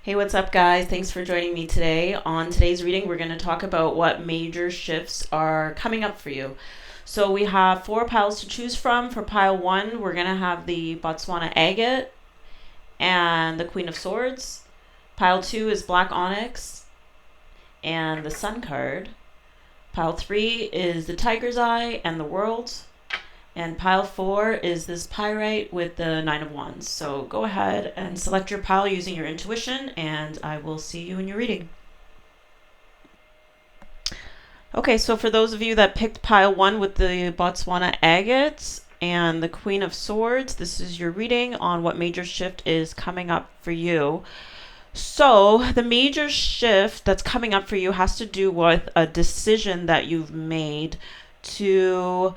Hey, what's up, guys? Thanks for joining me today. On today's reading, we're going to talk about what major shifts are coming up for you. So we have four piles to choose from. For pile one, we're going to have the Botswana Agate and the Queen of Swords. Pile two is Black Onyx and the Sun card. Pile three is the Tiger's Eye and the World. And pile four is this Pyrite with the Nine of Wands. So go ahead and select your pile using your intuition, and I will see you in your reading. Okay, so for those of you that picked pile one with the Botswana Agate and the Queen of Swords, this is your reading on what major shift is coming up for you. So the major shift that's coming up for you has to do with a decision that you've made to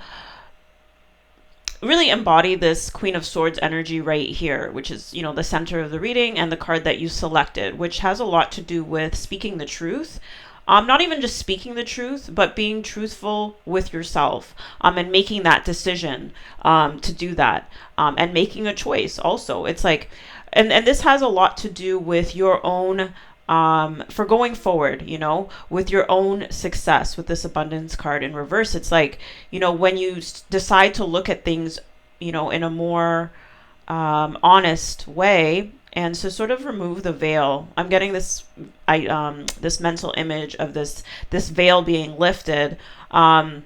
really embody this Queen of Swords energy right here, which is, the center of the reading and the card that you selected, which has a lot to do with speaking the truth. Not even just speaking the truth, but being truthful with yourself, and making that decision to do that, and making a choice also. It's like, and this has a lot to do with your own for going forward, with your own success. With this abundance card in reverse, it's like, when you decide to look at things, in a more honest way, and so sort of remove the veil. I'm getting this this mental image of this veil being lifted, for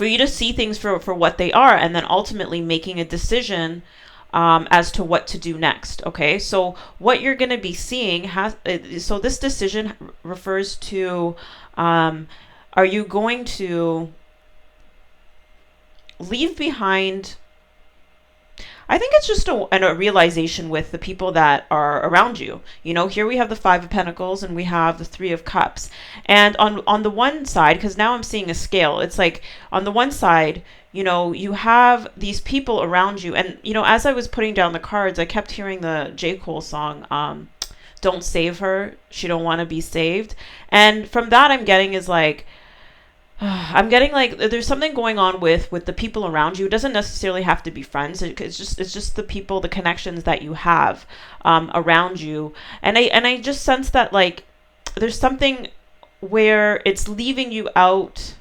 you to see things for what they are, and then ultimately making a decision as to what to do next. Okay, so what you're going to be seeing so this decision refers to, are you going to leave behind? I think it's just a realization with the people that are around you. Here we have the Five of Pentacles and we have the Three of Cups. And on the one side, because now I'm seeing a scale, it's like on the one side, you have these people around you. And, as I was putting down the cards, I kept hearing the J. Cole song, Don't Save Her, She Don't Want to Be Saved. And from that, I'm getting like there's something going on with the people around you. It doesn't necessarily have to be friends. It's just the people, the connections that you have around you. And I just sense that, like, there's something where it's leaving you out.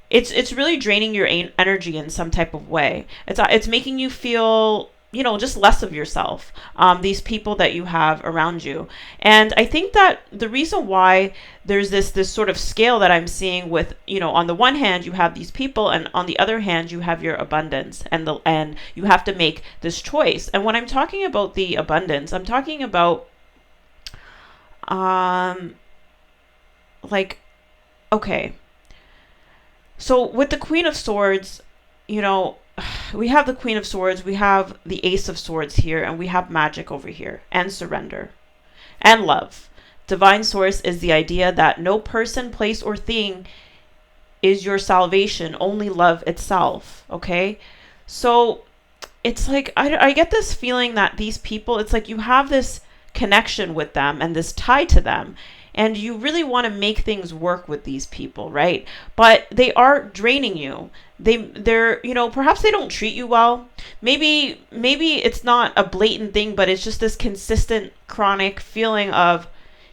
It's really draining your energy in some type of way. It's making you feel, just less of yourself, these people that you have around you. And I think that the reason why there's this sort of scale that I'm seeing with, on the one hand, you have these people, and on the other hand, you have your abundance, and you have to make this choice. And when I'm talking about the abundance, I'm talking about, okay. So with the Queen of Swords, we have the Queen of Swords, we have the Ace of Swords here, and we have magic over here, and surrender, and love. Divine Source is the idea that no person, place, or thing is your salvation, only love itself, okay? So it's like, I get this feeling that these people, it's like you have this connection with them and this tie to them, and you really want to make things work with these people, right? But they are draining you. They're perhaps they don't treat you well. Maybe it's not a blatant thing, but it's just this consistent chronic feeling of,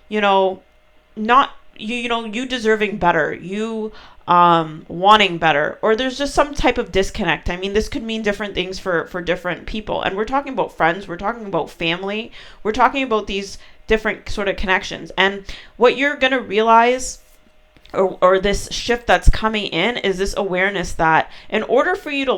not you deserving better, you wanting better, or there's just some type of disconnect. I mean, this could mean different things for different people. And we're talking about friends, we're talking about family, we're talking about these different sort of connections. And what you're going to realize, or this shift that's coming in, is this awareness that in order for you to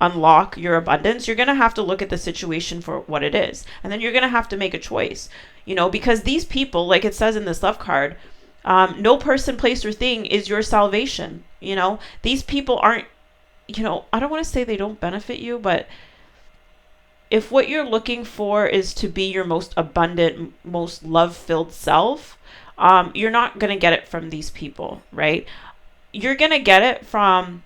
unlock your abundance, you're going to have to look at the situation for what it is. And then you're going to have to make a choice, because these people, like it says in this love card, no person, place, or thing is your salvation. These people aren't, I don't want to say they don't benefit you, but if what you're looking for is to be your most abundant, most love-filled self, you're not going to get it from these people, right? You're going to get it from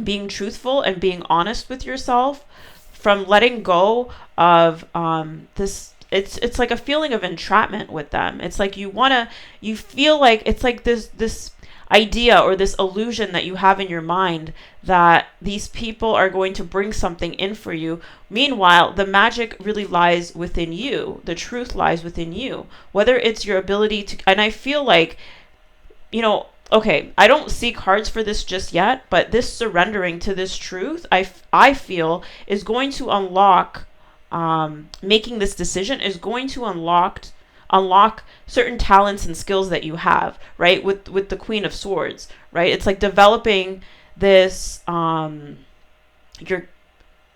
being truthful and being honest with yourself, from letting go of this. It's like a feeling of entrapment with them. It's like you feel like it's like this idea or this illusion that you have in your mind that these people are going to bring something in for you. Meanwhile, the magic really lies within you. The truth lies within you. Whether it's your ability to, and I feel like, okay, I don't see cards for this just yet, but this surrendering to this truth, I feel is going to unlock, making this decision is going to unlock certain talents and skills that you have, right? With the Queen of Swords, right? It's like developing this, your,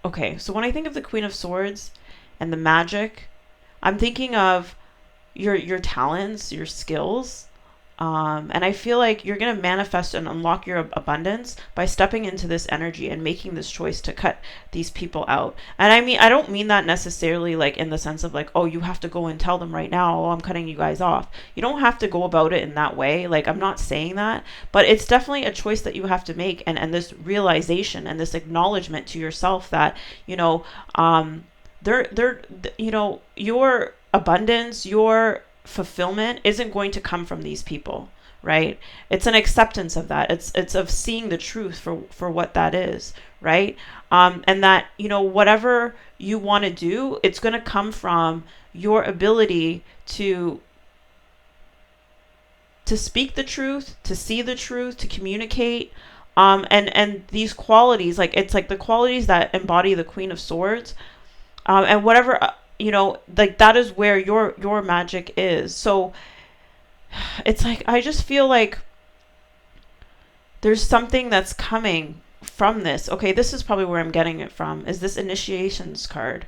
okay, so when I think of the Queen of Swords and the magic, I'm thinking of your talents, your skills. And I feel like you're going to manifest and unlock your abundance by stepping into this energy and making this choice to cut these people out. And I mean, I don't mean that necessarily like in the sense of like, oh, you have to go and tell them right now, oh, I'm cutting you guys off. You don't have to go about it in that way. Like, I'm not saying that, but it's definitely a choice that you have to make. And this realization and this acknowledgement to yourself that, your abundance, your fulfillment isn't going to come from these people, right? It's an acceptance of that. It's of seeing the truth for what that is, right? And that, whatever you want to do, it's going to come from your ability to speak the truth, to see the truth, to communicate. And these qualities, like it's like the qualities that embody the Queen of Swords, and whatever, like that is where your magic is. So it's like, I just feel like there's something that's coming from this. Okay, this is probably where I'm getting it from, is this initiations card.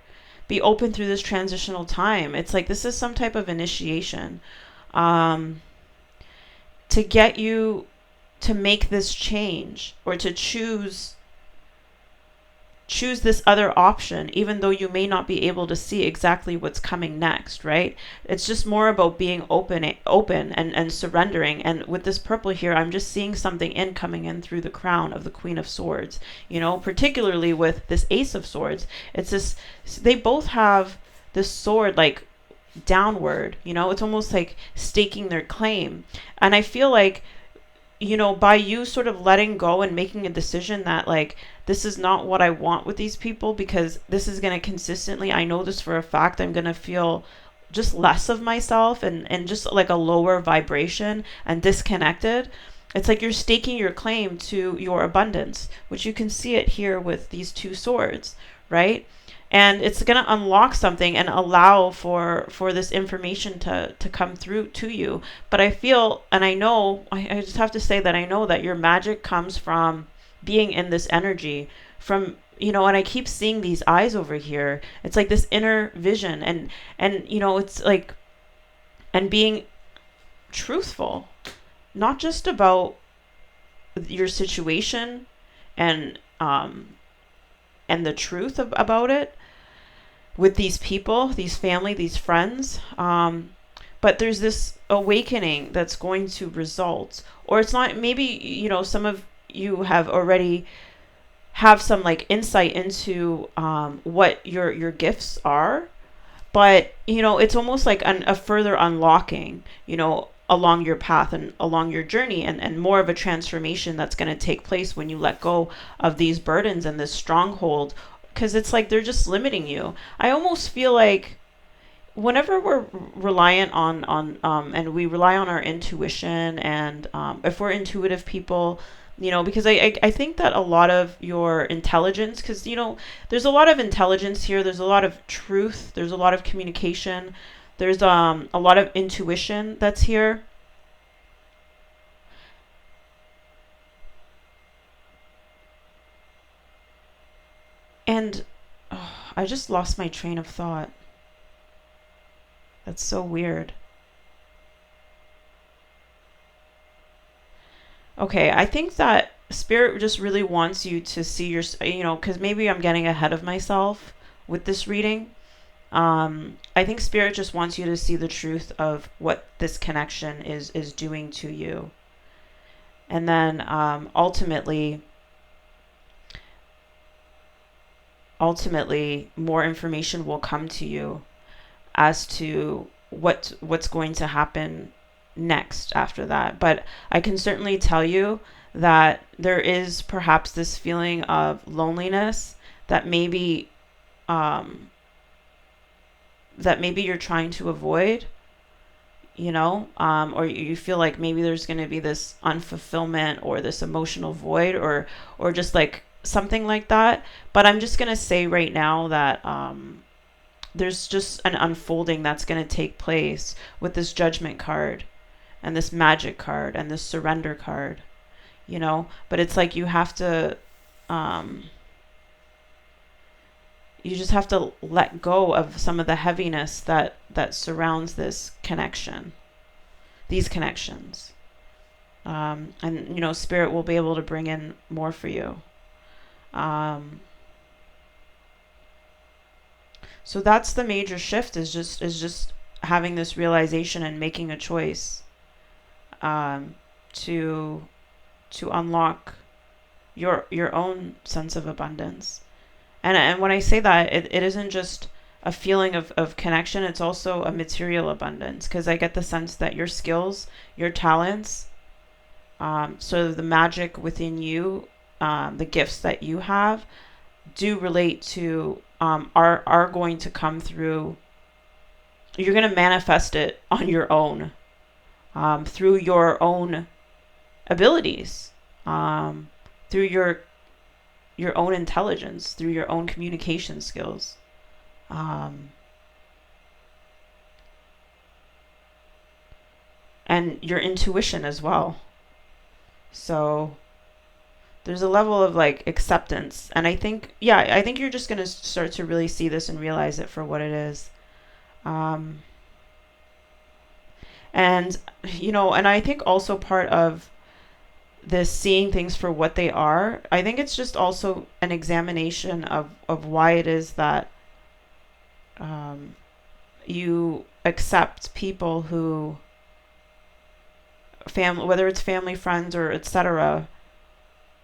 Be open through this transitional time. It's like, this is some type of initiation, to get you to make this change, or to choose this other option, even though you may not be able to see exactly what's coming next, right? It's just more about being open and surrendering. And with this purple here, I'm just seeing something coming in through the crown of the Queen of Swords, particularly with this Ace of Swords. It's this, they both have this sword like downward, it's almost like staking their claim. And I feel like, by you sort of letting go and making a decision that like, this is not what I want with these people, because this is going to consistently, I know this for a fact, I'm going to feel just less of myself and just like a lower vibration and disconnected. It's like you're staking your claim to your abundance, which you can see it here with these two swords, right? And it's going to unlock something and allow for this information to come through to you. But I feel, and I know, I just have to say that I know that your magic comes from being in this energy, from, and I keep seeing these eyes over here. It's like this inner vision, and it's like, and being truthful, not just about your situation and the truth about it with these people, these family, these friends. But there's this awakening that's going to result, or it's not, maybe, some of you have already have some like insight into what your gifts are, but it's almost like a further unlocking, along your path and along your journey, and more of a transformation that's going to take place when you let go of these burdens and this stronghold, because it's like they're just limiting you. I almost feel like whenever we're reliant on and we rely on our intuition, and if we're intuitive people, because I think that a lot of your intelligence, because there's a lot of intelligence here, there's a lot of truth, there's a lot of communication, there's a lot of intuition that's here. And I just lost my train of thought. That's so weird. Okay, I think that Spirit just really wants you to see your, because maybe I'm getting ahead of myself with this reading. I think Spirit just wants you to see the truth of what this connection is doing to you. And then ultimately, more information will come to you as to what's going to happen next after that. But I can certainly tell you that there is perhaps this feeling of loneliness that maybe um, you're trying to avoid, or you feel like maybe there's going to be this unfulfillment or this emotional void, or just like something like that. But I'm just going to say right now that there's just an unfolding that's going to take place with this judgment card and this magic card and this surrender card, but it's like um, you just have to let go of some of the heaviness that surrounds these connections. And spirit will be able to bring in more for you. So that's the major shift, is just having this realization and making a choice to unlock your own sense of abundance. And when I say that, it isn't just a feeling of connection, it's also a material abundance, because I get the sense that your skills, your talents, so the magic within you, the gifts that you have, do relate to, are going to come through. You're going to manifest it on your own, through your own abilities, through your own intelligence, through your own communication skills. And your intuition as well. So there's a level of like acceptance. And I think you're just going to start to really see this and realize it for what it is. And, and I think also part of this seeing things for what they are, I think it's just also an examination of why it is that you accept people who, whether it's family, friends, or etc.,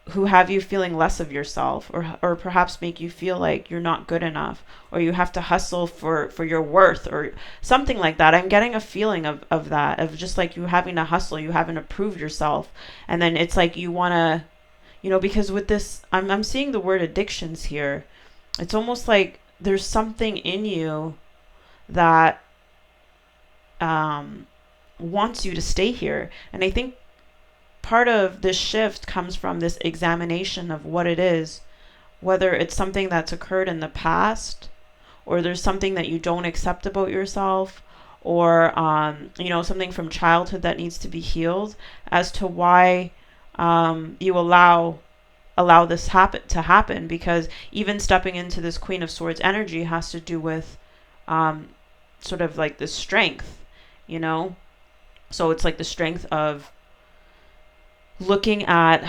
who have you feeling less of yourself, or perhaps make you feel like you're not good enough, or you have to hustle for your worth, or something like that. I'm getting a feeling of that, of just like you having to hustle, you having to prove yourself. And then it's like you want to, because with this, I'm seeing the word addictions here. It's almost like there's something in you that wants you to stay here. And I think part of this shift comes from this examination of what it is, whether it's something that's occurred in the past, or there's something that you don't accept about yourself, or something from childhood that needs to be healed, as to why you allow this to happen. Because even stepping into this Queen of Swords energy has to do with sort of like the strength, so it's like the strength of looking at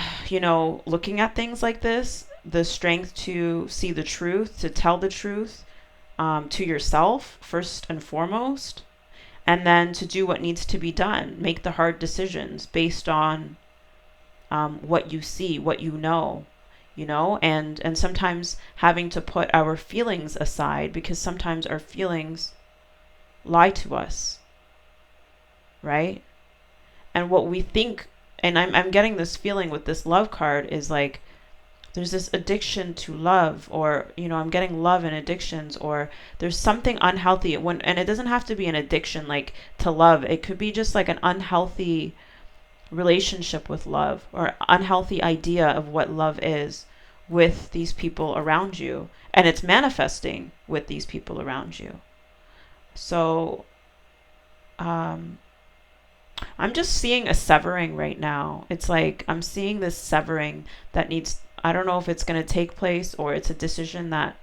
things like this, the strength to see the truth, to tell the truth to yourself first and foremost, and then to do what needs to be done, make the hard decisions based on what you see, what and sometimes having to put our feelings aside, because sometimes our feelings lie to us, right? And what we think, and I'm getting this feeling with this love card, is like there's this addiction to love, or I'm getting love and addictions, or there's something unhealthy and it doesn't have to be an addiction like to love. It could be just like an unhealthy relationship with love, or unhealthy idea of what love is with these people around you, and it's manifesting with these people around you. So I'm just seeing a severing right now. It's like I'm seeing this severing that needs, I don't know if it's going to take place or it's a decision that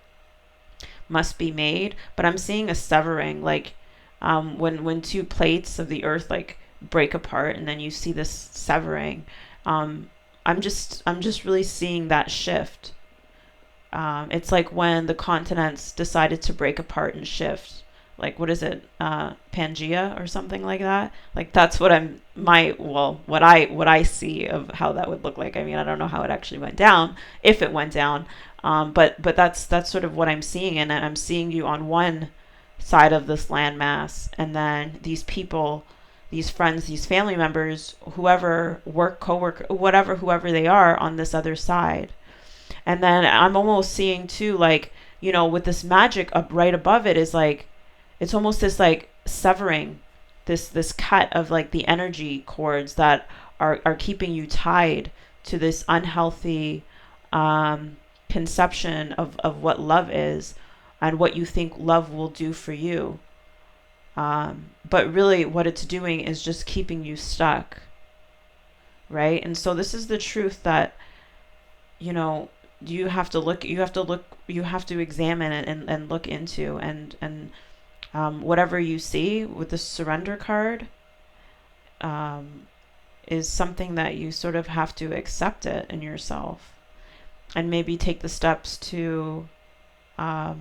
must be made, but I'm seeing a severing, like when two plates of the earth like break apart, and then you see this severing. I'm just really seeing that shift. It's like when the continents decided to break apart and shift. Like, what is it, Pangea or something like that? Like, that's what what I see of how that would look like. I mean, I don't know how it actually went down, if it went down, but that's sort of what I'm seeing, and I'm seeing you on one side of this landmass, and then these people these friends, these family members, whoever, work, coworker, whatever, whoever they are on this other side. And then I'm almost seeing too, like, with this magic up right above it is like, it's almost this like severing, this cut of like the energy cords that are keeping you tied to this unhealthy conception of what love is and what you think love will do for you. But really what it's doing is just keeping you stuck, right? And so this is the truth that, you have to examine it and look into, and whatever you see with the surrender card, is something that you sort of have to accept it in yourself and maybe take the steps to I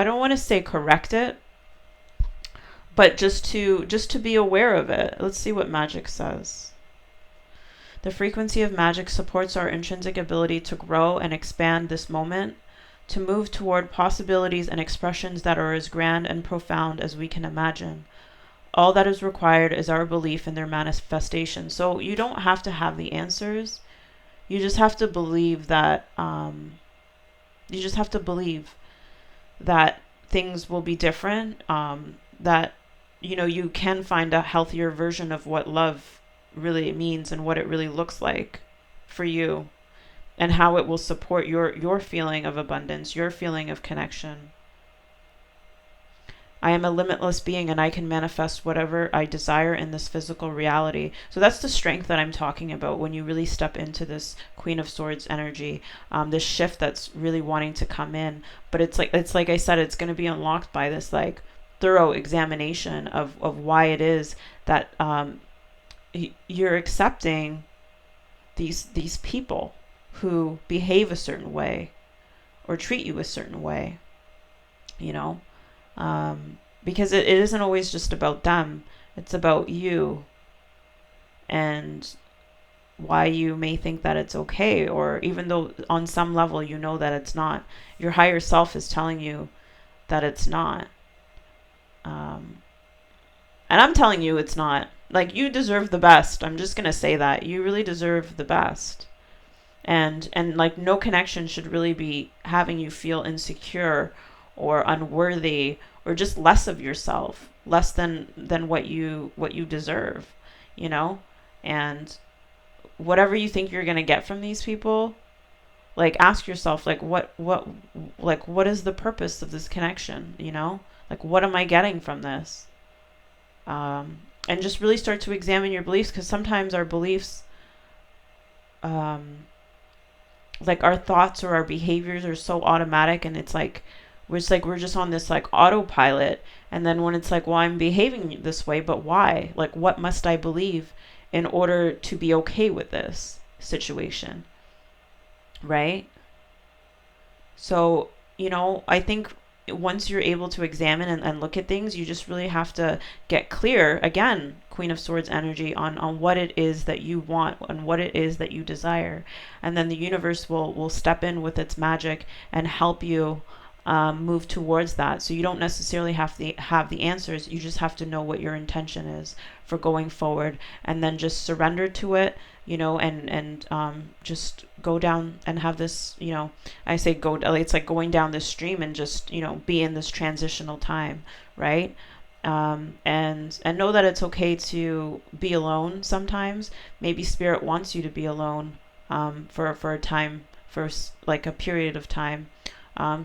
don't want to say correct it, but just to be aware of it. Let's see what magic says. The frequency of magic supports our intrinsic ability to grow and expand this moment, to move toward possibilities and expressions that are as grand and profound as we can imagine. All that is required is our belief in their manifestation. So you don't have to have the answers. You just have to believe that things will be different, that you can find a healthier version of what love really means and what it really looks like for you, and how it will support your feeling of abundance, your feeling of connection. I am a limitless being and I can manifest whatever I desire in this physical reality. So that's the strength that I'm talking about when you really step into this Queen of Swords energy, this shift that's really wanting to come in. But it's like I said, it's going to be unlocked by this like thorough examination of why it is that you're accepting these people who behave a certain way or treat you a certain way, because it isn't always just about them. It's about you and why you may think that it's okay, or even though on some level that it's not. Your higher self is telling you that it's not. And I'm telling you it's not. Like, you deserve the best. I'm just going to say that. You really deserve the best. And like, no connection should really be having you feel insecure or unworthy or just less of yourself, less than what you deserve, and whatever you think you're going to get from these people, like, ask yourself, like, what is the purpose of this connection? Like, what am I getting from this? And just really start to examine your beliefs, because sometimes our beliefs, like our thoughts or our behaviors are so automatic, and it's like we're just on this like autopilot. And then when it's like, well, I'm behaving this way, but why? Like, what must I believe in order to be okay with this situation? Right? So, I think once you're able to examine and look at things, you just really have to get clear, again, Queen of Swords energy, on what it is that you want and what it is that you desire. And then the universe will step in with its magic and help you move towards that. So you don't necessarily have to have the answers. You just have to know what your intention is for going forward, and then just surrender to it, and just go down and have this, I say go, it's like going down this stream and just, be in this transitional time, right? And know that it's okay to be alone sometimes. Maybe spirit wants you to be alone for a time, for like a period of time,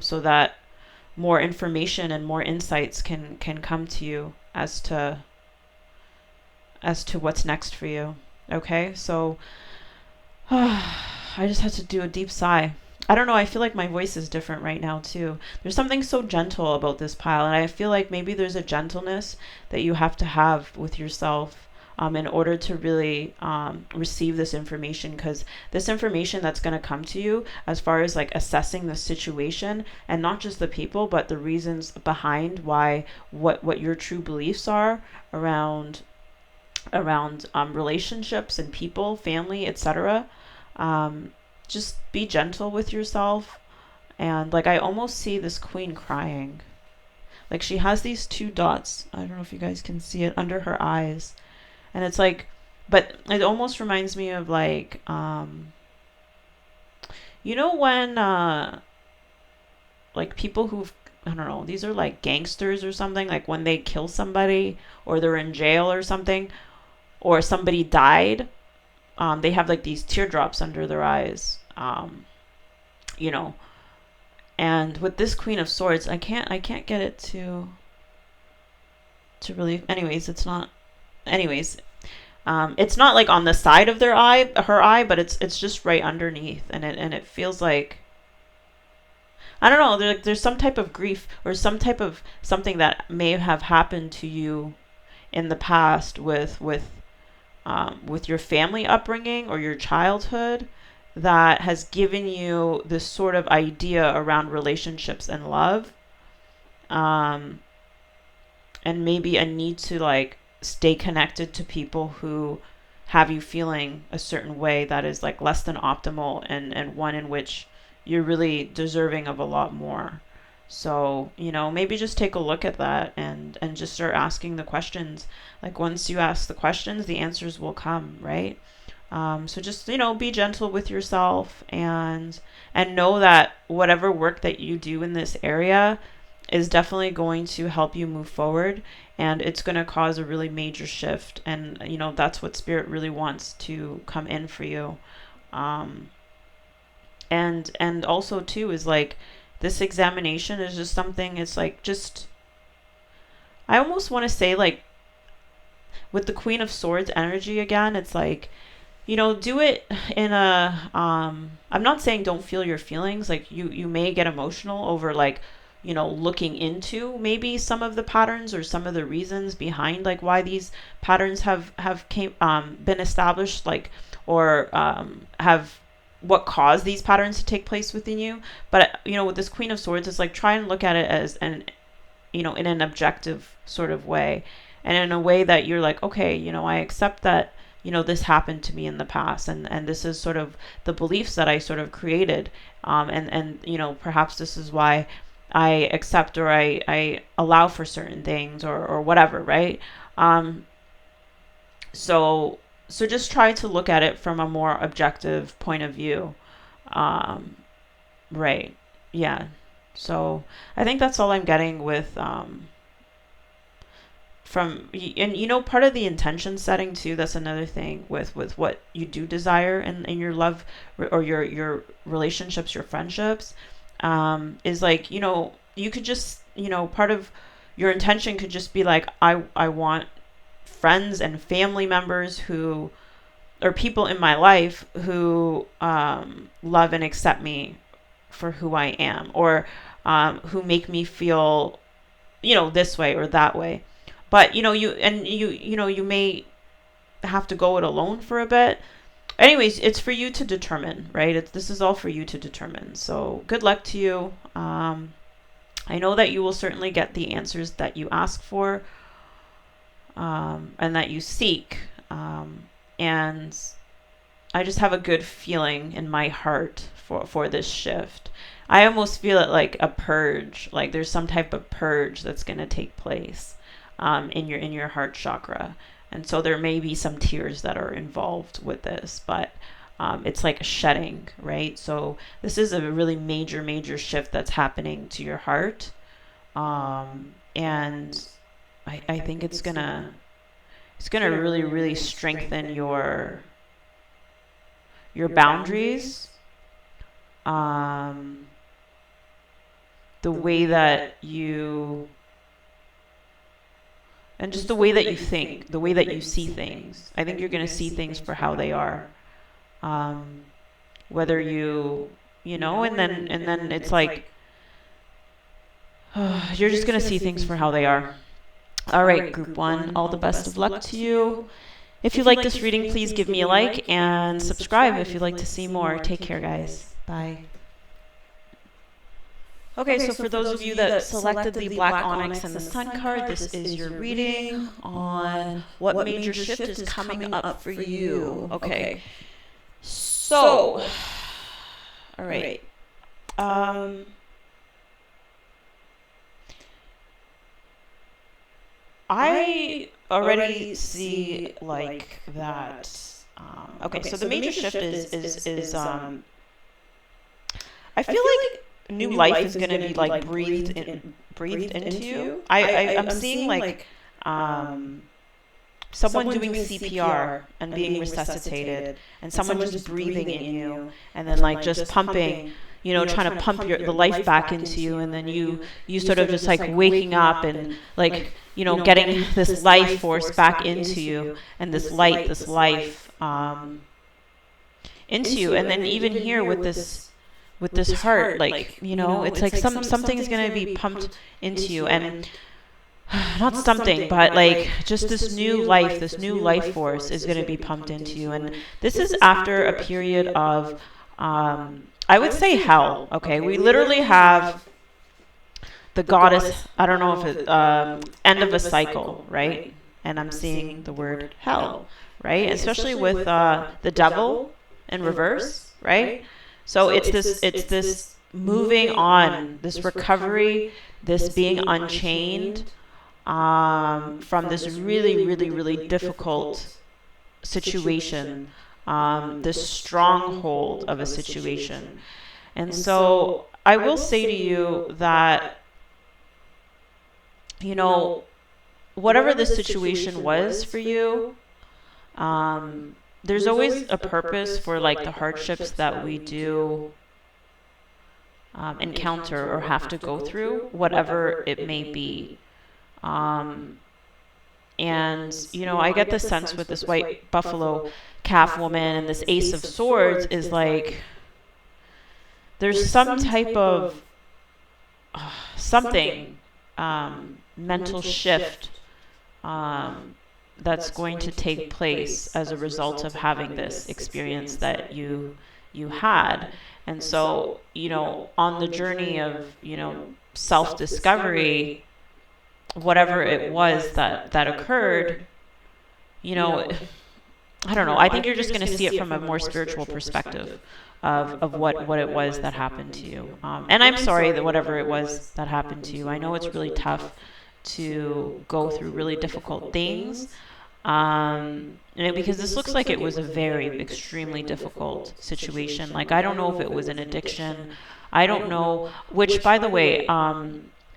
so that more information and more insights can come to you as to what's next for you. Okay, so I just had to do a deep sigh. I don't know, I feel like my voice is different right now too. There's something so gentle about this pile, and I feel like maybe there's a gentleness that you have to have with yourself in order to really receive this information, because this information that's going to come to you as far as like assessing the situation, and not just the people, but the reasons behind why, what your true beliefs are around relationships and people, family, etc. Just be gentle with yourself. And like, I almost see this queen crying. Like she has these two dots. I don't know if you guys can see it under her eyes. And it's like, but it almost reminds me of like, when, like people who've, I don't know, these are like gangsters or something, like when they kill somebody or they're in jail or something, or somebody died, they have like these teardrops under their eyes, you know. And with this Queen of Swords, I can't get it to really. Anyways, it's not. Anyways, it's not like on the side of her eye, but it's just right underneath, and it feels like, I don't know. There's some type of grief or some type of something that may have happened to you in the past with your family upbringing or your childhood that has given you this sort of idea around relationships and love, um, and maybe a need to like stay connected to people who have you feeling a certain way that is like less than optimal, and one in which you're really deserving of a lot more. So, maybe just take a look at that and just start asking the questions. Like once you ask the questions, the answers will come, right? So just, be gentle with yourself, and know that whatever work that you do in this area is definitely going to help you move forward, and it's going to cause a really major shift, and that's what spirit really wants to come in for you. Um, and also too is like this examination is just something, it's like just, I almost want to say like with the Queen of Swords energy again, it's like, do it in a, I'm not saying don't feel your feelings. Like you may get emotional over like, looking into maybe some of the patterns or some of the reasons behind like why these patterns been established, like, or have what caused these patterns to take place within you. But with this Queen of Swords, it's like try and look at it as in an objective sort of way, and in a way that you're like, okay, I accept that, this happened to me in the past, and this is sort of the beliefs that I sort of created, and perhaps this is why I accept, or I allow for certain things, or whatever, right? Um, so so just try to look at it from a more objective point of view. Um, right. Yeah. So I think that's all I'm getting with from, and part of the intention setting too, that's another thing with what you do desire in your love, or your relationships, your friendships, is like, you could just, part of your intention could just be like, I want friends and family members who, or people in my life who, love and accept me for who I am, or who make me feel, this way or that way. But you may have to go it alone for a bit. Anyways, it's for you to determine, right? This is all for you to determine. So good luck to you. I know that you will certainly get the answers that you ask for, and that you seek. And I just have a good feeling in my heart for this shift. I almost feel it like a purge, like there's some type of purge that's going to take place, in your heart chakra, and so there may be some tears that are involved with this, but it's like a shedding, right? So this is a really major shift that's happening to your heart, and I think it's gonna really strengthen your boundaries, um, the way that you, and just the way that you think, the way that you see things. I think you're going to see things for how they are. Um, Whether and then it's like, you're just going to see things for how they are. All right, group one, all the best of luck to you. If you like this reading, please give me a like and subscribe if you'd like to see more. Take care, guys. Bye. Okay, so for those of you that selected the Black Onyx and the Sun card, this is your reading on what major shift is coming up for you. Okay. So, all right. I already see like that. Okay, so the major shift is I feel like new life is gonna be like breathed into you. I'm seeing like um someone doing CPR and being resuscitated, and someone just breathing in you, and then like just pumping, trying to pump the life back into you, and then you sort of just like waking up and like getting this life force back into you, and this light, this life into you, and then even here with this heart, like it's like something's gonna be pumped into you, and not something, but like just this new life force is going to be pumped into you. And this is after a period of, I would say hell. Okay. We literally have the goddess, I don't know if it, end of a cycle, right? And I'm seeing the word hell, right? Especially with, the devil in reverse, right? So it's this moving on, this recovery, this being unchained, from this really difficult situation, this stronghold of a situation. And so I will say to you that, whatever the situation was for you, there's always a purpose for like the hardships that we do encounter or have to go through, whatever it may be. And I get the sense with this white buffalo calf woman and this ace of swords is like there's some type of something, mental shift, that's going to take place as a result of having this experience that you had. And so on the journey of self-discovery, whatever it was that occurred, I don't know. I think you're just going to see it from a more spiritual perspective of what it was that happened to you. And I'm sorry that whatever it was that happened to you. I know it's really tough to go through really difficult things. Because this looks like it was a very extremely difficult situation. Like, I don't know if it was an addiction. I don't know, which, by the way,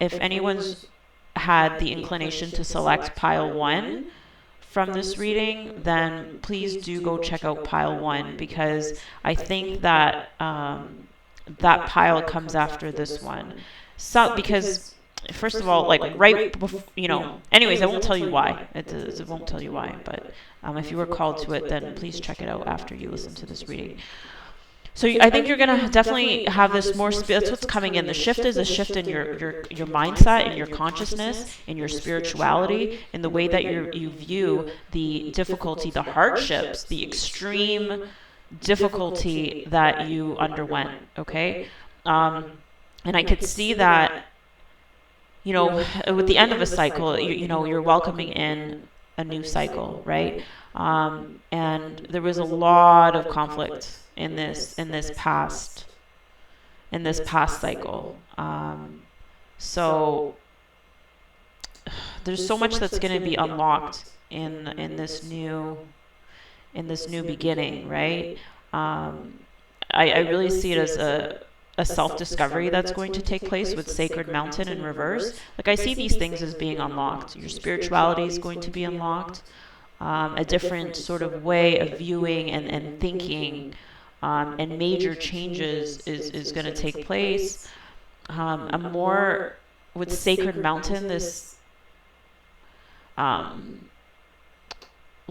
if anyone's had the inclination to select pile 1 from this reading, then please do go check out pile 1, because I think that that pile comes after this one. So, because first of all, like right before, anyways, I won't tell you why. It won't tell you why, but if you were called to it, then please check it out after you listen to this reading. So I think you're going to definitely have this more, that's what's coming in. The shift is a shift in your mindset, in your consciousness, in your spirituality, in the way that you view the difficulty, the hardships, the extreme difficulty that you underwent, okay? And I could see that, with the end of a cycle, you're welcoming in a new cycle, right? And there was a lot of conflict in this past cycle. So there's so much that's going to be unlocked in this new beginning, right? I really see it as a self-discovery that's going to take place with Sacred Mountain in reverse. Like, I see these things as being unlocked. Your spirituality is going to be unlocked. A different sort of way of viewing and thinking, and major changes is going to take place. A more, with Sacred Mountain, this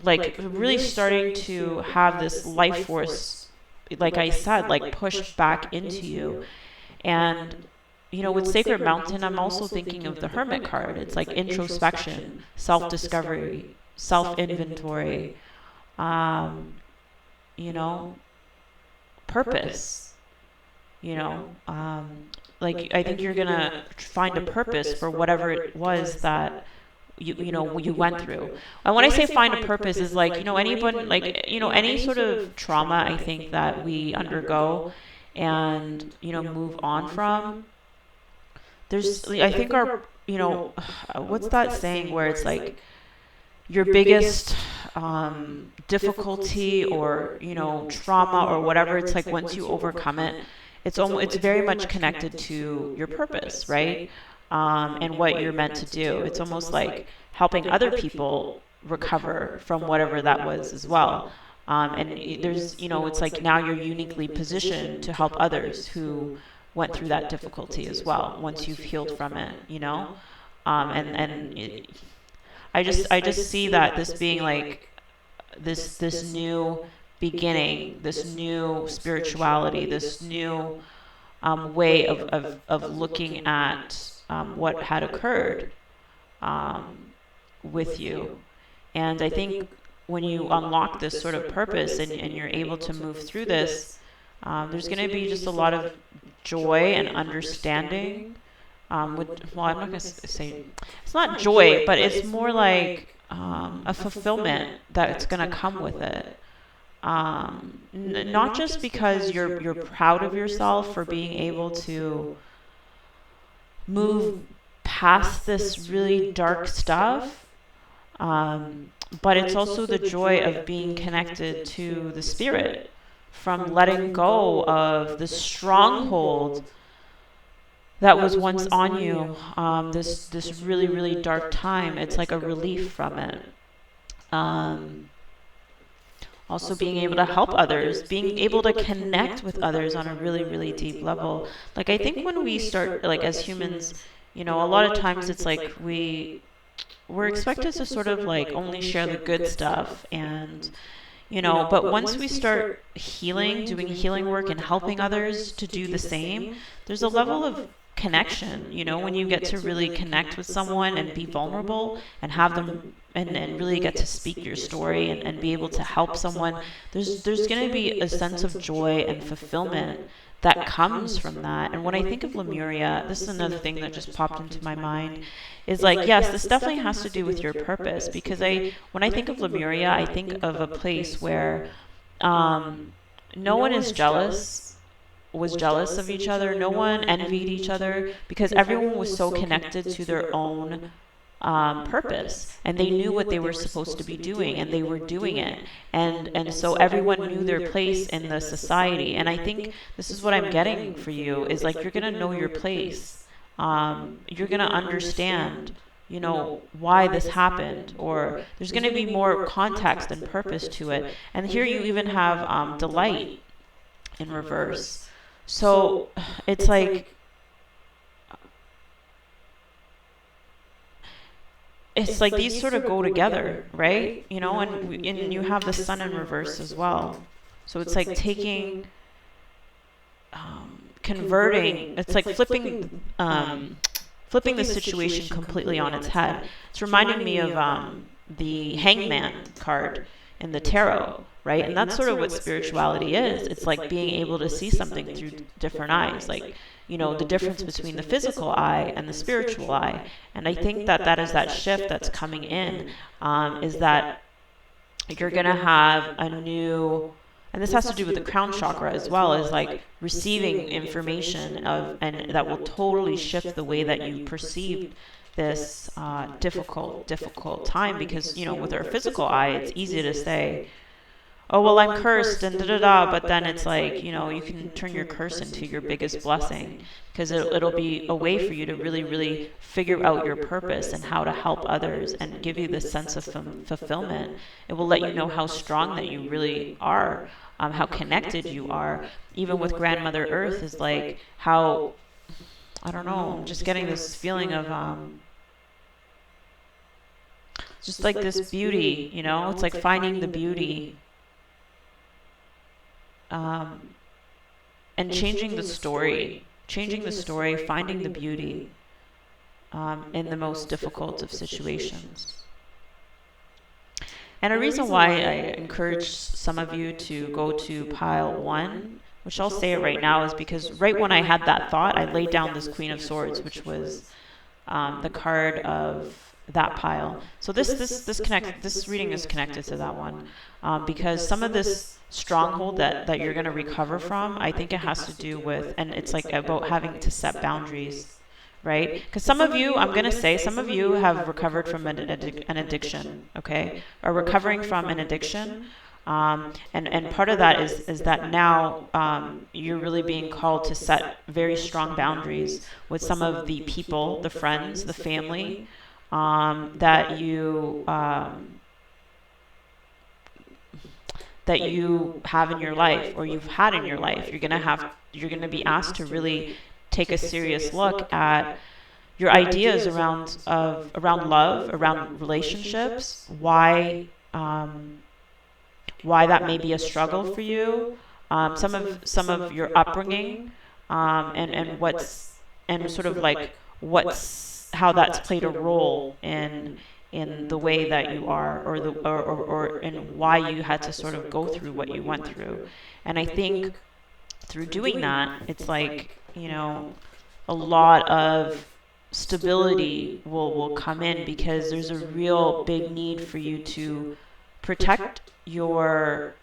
like really starting to have this life force, like I said, like pushed back into you. And with Sacred Mountain, I'm also thinking of the Hermit card. It's like introspection, self-discovery, self-inventory, purpose, like I think you're gonna find a purpose for whatever it was that you went through. And when I say find a purpose, is like, anyone, like, any sort of trauma, I think, that we undergo and, move on from, I think you know, what's that saying where it's like your biggest difficulty or, you know, trauma or whatever, it's like once you overcome it, it's very much connected to your purpose, right? And what you're meant to do. It's almost like helping other people recover from whatever that was as well. And there's, you know, it's like now you're uniquely positioned to help others who went through that difficulty as well once you've healed from it, you know? I just see that this being like this new beginning, this new spirituality, this new way of looking at what had occurred with you. And I think when you unlock this sort of purpose and you're able to move through this, there's going to be just a lot of joy and understanding. Well, I'm not going to say it's not joy, but it's more like a fulfillment that's going to come with it. Not just because you're proud of yourself for being able to move past this really dark stuff, but it's also the joy of being connected to the spirit, from letting go of the stronghold that was once on you, this really, really dark time. It's like a relief from it. Also being able to help others, being able to connect with others on a really, really deep level. Like, I think when we start, like, as humans, you know, a lot of times it's like we're expected to sort of like only share the good stuff, and you know, but once we start healing, doing healing work and helping others to do the same, there's a level of connection, you know, when you get to really connect with someone and be vulnerable and have them and really get to speak your story and be able to help someone, there's going to be a sense of joy and fulfillment that comes from that. And when I think of Lemuria, this is another thing that just popped into my mind, is like, yes, this definitely has to do with your purpose, because when I think of Lemuria, I think of a place where no one was jealous of each other, no one envied each other, because everyone was so connected to their own purpose, and they knew what they were supposed to be doing, and they were doing it, and so everyone knew their place in the society. And I think this is what I'm getting for you, is like, you're gonna know your place, you're gonna understand, you know, why this happened, or there's gonna be more context and purpose to it. And here you even have delight in reverse. So it's like, it's like these sort of go together, right? You know, and you have the sun in reverse as well. So it's like taking, converting. It's like flipping the situation completely on its head. It's reminding me of the Hangman card in the tarot, right? And that's sort of what spirituality is. It's like being able to see something through different eyes, like, you know, the difference between the physical eye and the spiritual eye. And I think that is that shift that's coming in, is that you're going to have a new, and this has to do with the crown chakra as well, is like receiving information and that will totally shift the way that you perceive this difficult time. Because, you know, with our physical eye, it's easy to say, oh, well, I'm cursed and da-da-da, but then it's like, you know, you can turn your curse into your biggest blessing, because it'll be a way for you to really, really figure out your purpose and how to help others and give you this sense of fulfillment. It will let you know how strong that you really are, how connected you are. Even with Grandmother Earth, is like how, I don't know, I'm just getting this feeling of just like this beauty, you know, it's like finding the beauty. And changing the story, finding the beauty in the most difficult of situations. And a reason why I encourage some of you to go to pile 1, which I'll say it right now, is because right when I had that thought, I laid down this Queen of Swords, which was the card of that pile. So this reading is connected to that one, because some of this stronghold that you're going to recover from, I think it has to do with, and it's like about having to set boundaries, right? Because some of you, I'm going to say, some of you have recovered from an addiction, okay? Or recovering from an addiction. And part of that is that now you're really being called to set very strong boundaries with some of the people, the friends, the family that you have in your life, or you've had in your life. You're gonna be asked to really take a serious look at your ideas around love, around relationships, why that may be a struggle for you, some of your upbringing, and sort of like what's how that's played a role in the way that you are, or in why you had to sort of go through what you went through. And I think through doing that, it's like, a lot of stability will come in, because there's a real big need for you to protect your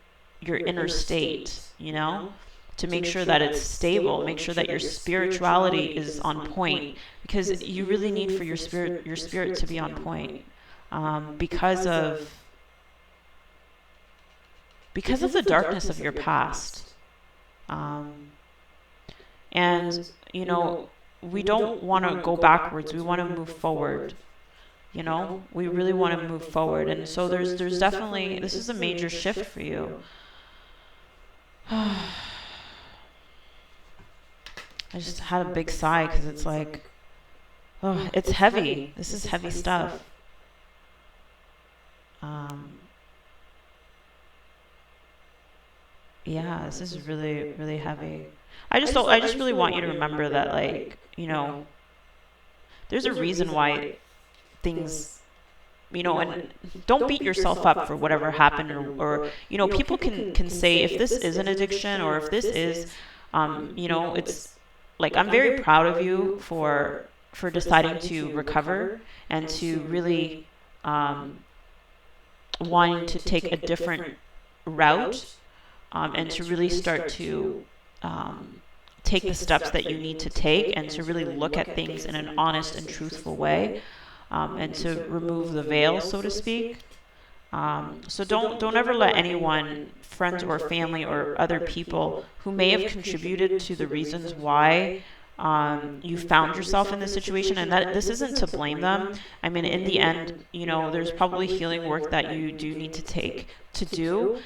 inner state, to make sure that it's stable, make sure that your spirituality is on point, because you really need for your spirit to be on point, because of the darkness of your past. And we don't want to go backwards, we want to move forward. We really want to move forward. And so there's definitely, this is a major shift for you. I just had a big sigh, because it's like, oh, it's heavy. This is heavy stuff. Yeah, this is really, really heavy. I just really want you to remember that, like, there's a reason why things, and don't beat yourself up for whatever happened, or people can say, if this is an addiction, or if this is, it's like, I'm very proud of you for deciding to recover, and to really wanting to take a different route, and to really start to take the steps that you need to take, and to really look at things in an honest and truthful way, and to remove the veil, so to speak. So don't ever let anyone, friends or family or other people who may have contributed to the reasons why you found yourself in this situation, and that this isn't to blame them. I mean, in the end, there's probably healing work that you do need to do.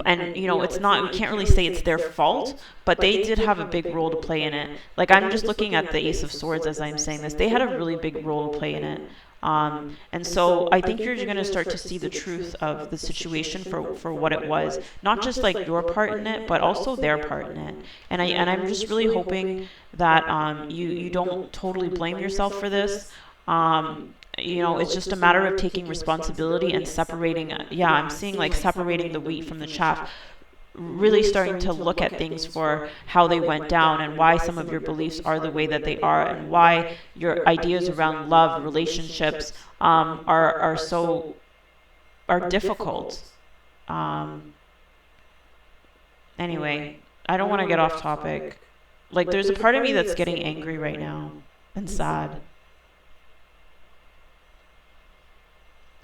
And it's not, we can't really say it's their fault, but they did have a big role to play in it. Like, I'm just looking at the Ace of Swords as I'm saying this. They had a really big role to play in it. And so I think you're going to start to see the truth of the situation for what it was, not just like your part in it, but also their part in it. And I'm just really hoping that you don't totally blame yourself for this. It's just a matter of taking responsibility and separating. I'm seeing like separating the wheat from the chaff, really starting to look at things for how they went down, and why some of your beliefs are the way that they are, and why your ideas around love, relationships, are difficult. Anyway, I don't want to get off topic. Like, there's a part of me that's getting angry right now and sad.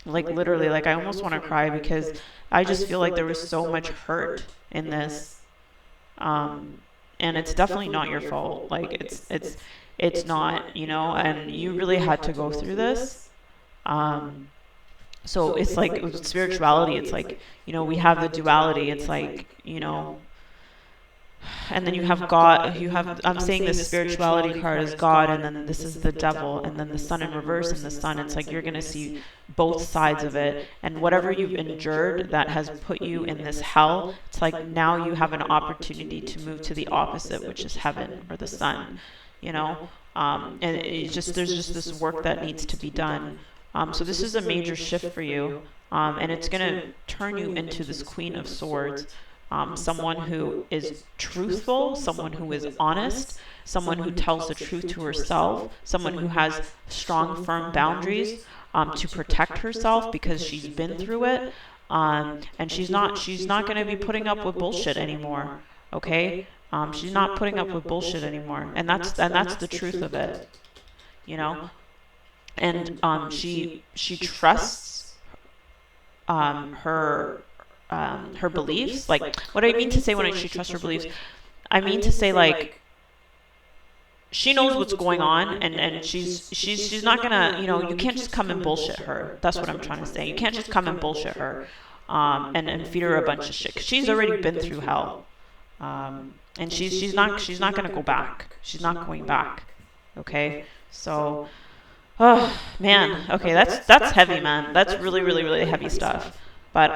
Like, literally, like, I almost want to cry, because I just feel like there was so much hurt in this, and it's definitely not your fault. Like, it's not, and you really had to go through this. So it's like with spirituality, it's like, we have the duality. It's like, and then you have God, I'm saying this spirituality card is God, and then this is the devil, and then the sun in reverse, and the sun, it's like you're going to see both sides of it, and whatever you've endured that has put you in this hell, it's like now you have an opportunity to move to the opposite, which is heaven, or the sun, and there's just this work that needs to be done. So this is a major shift for you, and it's going to turn you into this Queen of Swords. Someone who is truthful, someone who is honest, someone who tells the truth to herself, someone who has strong, firm boundaries to protect herself, because she's been through it, and she's not going to be putting up with bullshit anymore. Okay, She's not putting up with bullshit anymore, and that's the truth of it, you know. And she trusts her her beliefs. Like, what I mean to say when she trusts her beliefs, I mean to say, like, she knows what's going on, and she's not gonna, you know, you can't just come and bullshit her. That's what I'm trying to say. You can't just come and bullshit her, and feed her a bunch of shit. 'Cause she's already been through hell, and she's not gonna go back. She's not going back. Okay, so, oh man, okay, that's heavy, man. That's really, really, really heavy stuff. But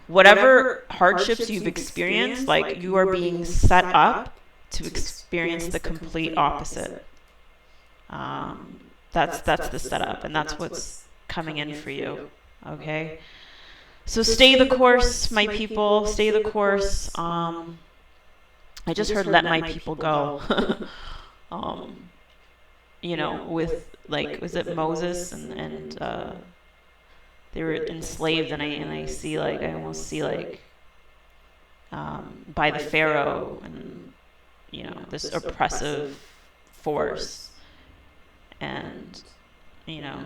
whatever hardships you've experienced, like, you are being set up to experience the complete opposite. That's the setup, and that's what's coming in for you. Okay, so stay the course, my people. Stay the course. I just heard "Let my people go." You know, with, like, was it Moses and they were enslaved, and I see, like, I almost see, like, by the Pharaoh, and, you know, this oppressive force, and, you know,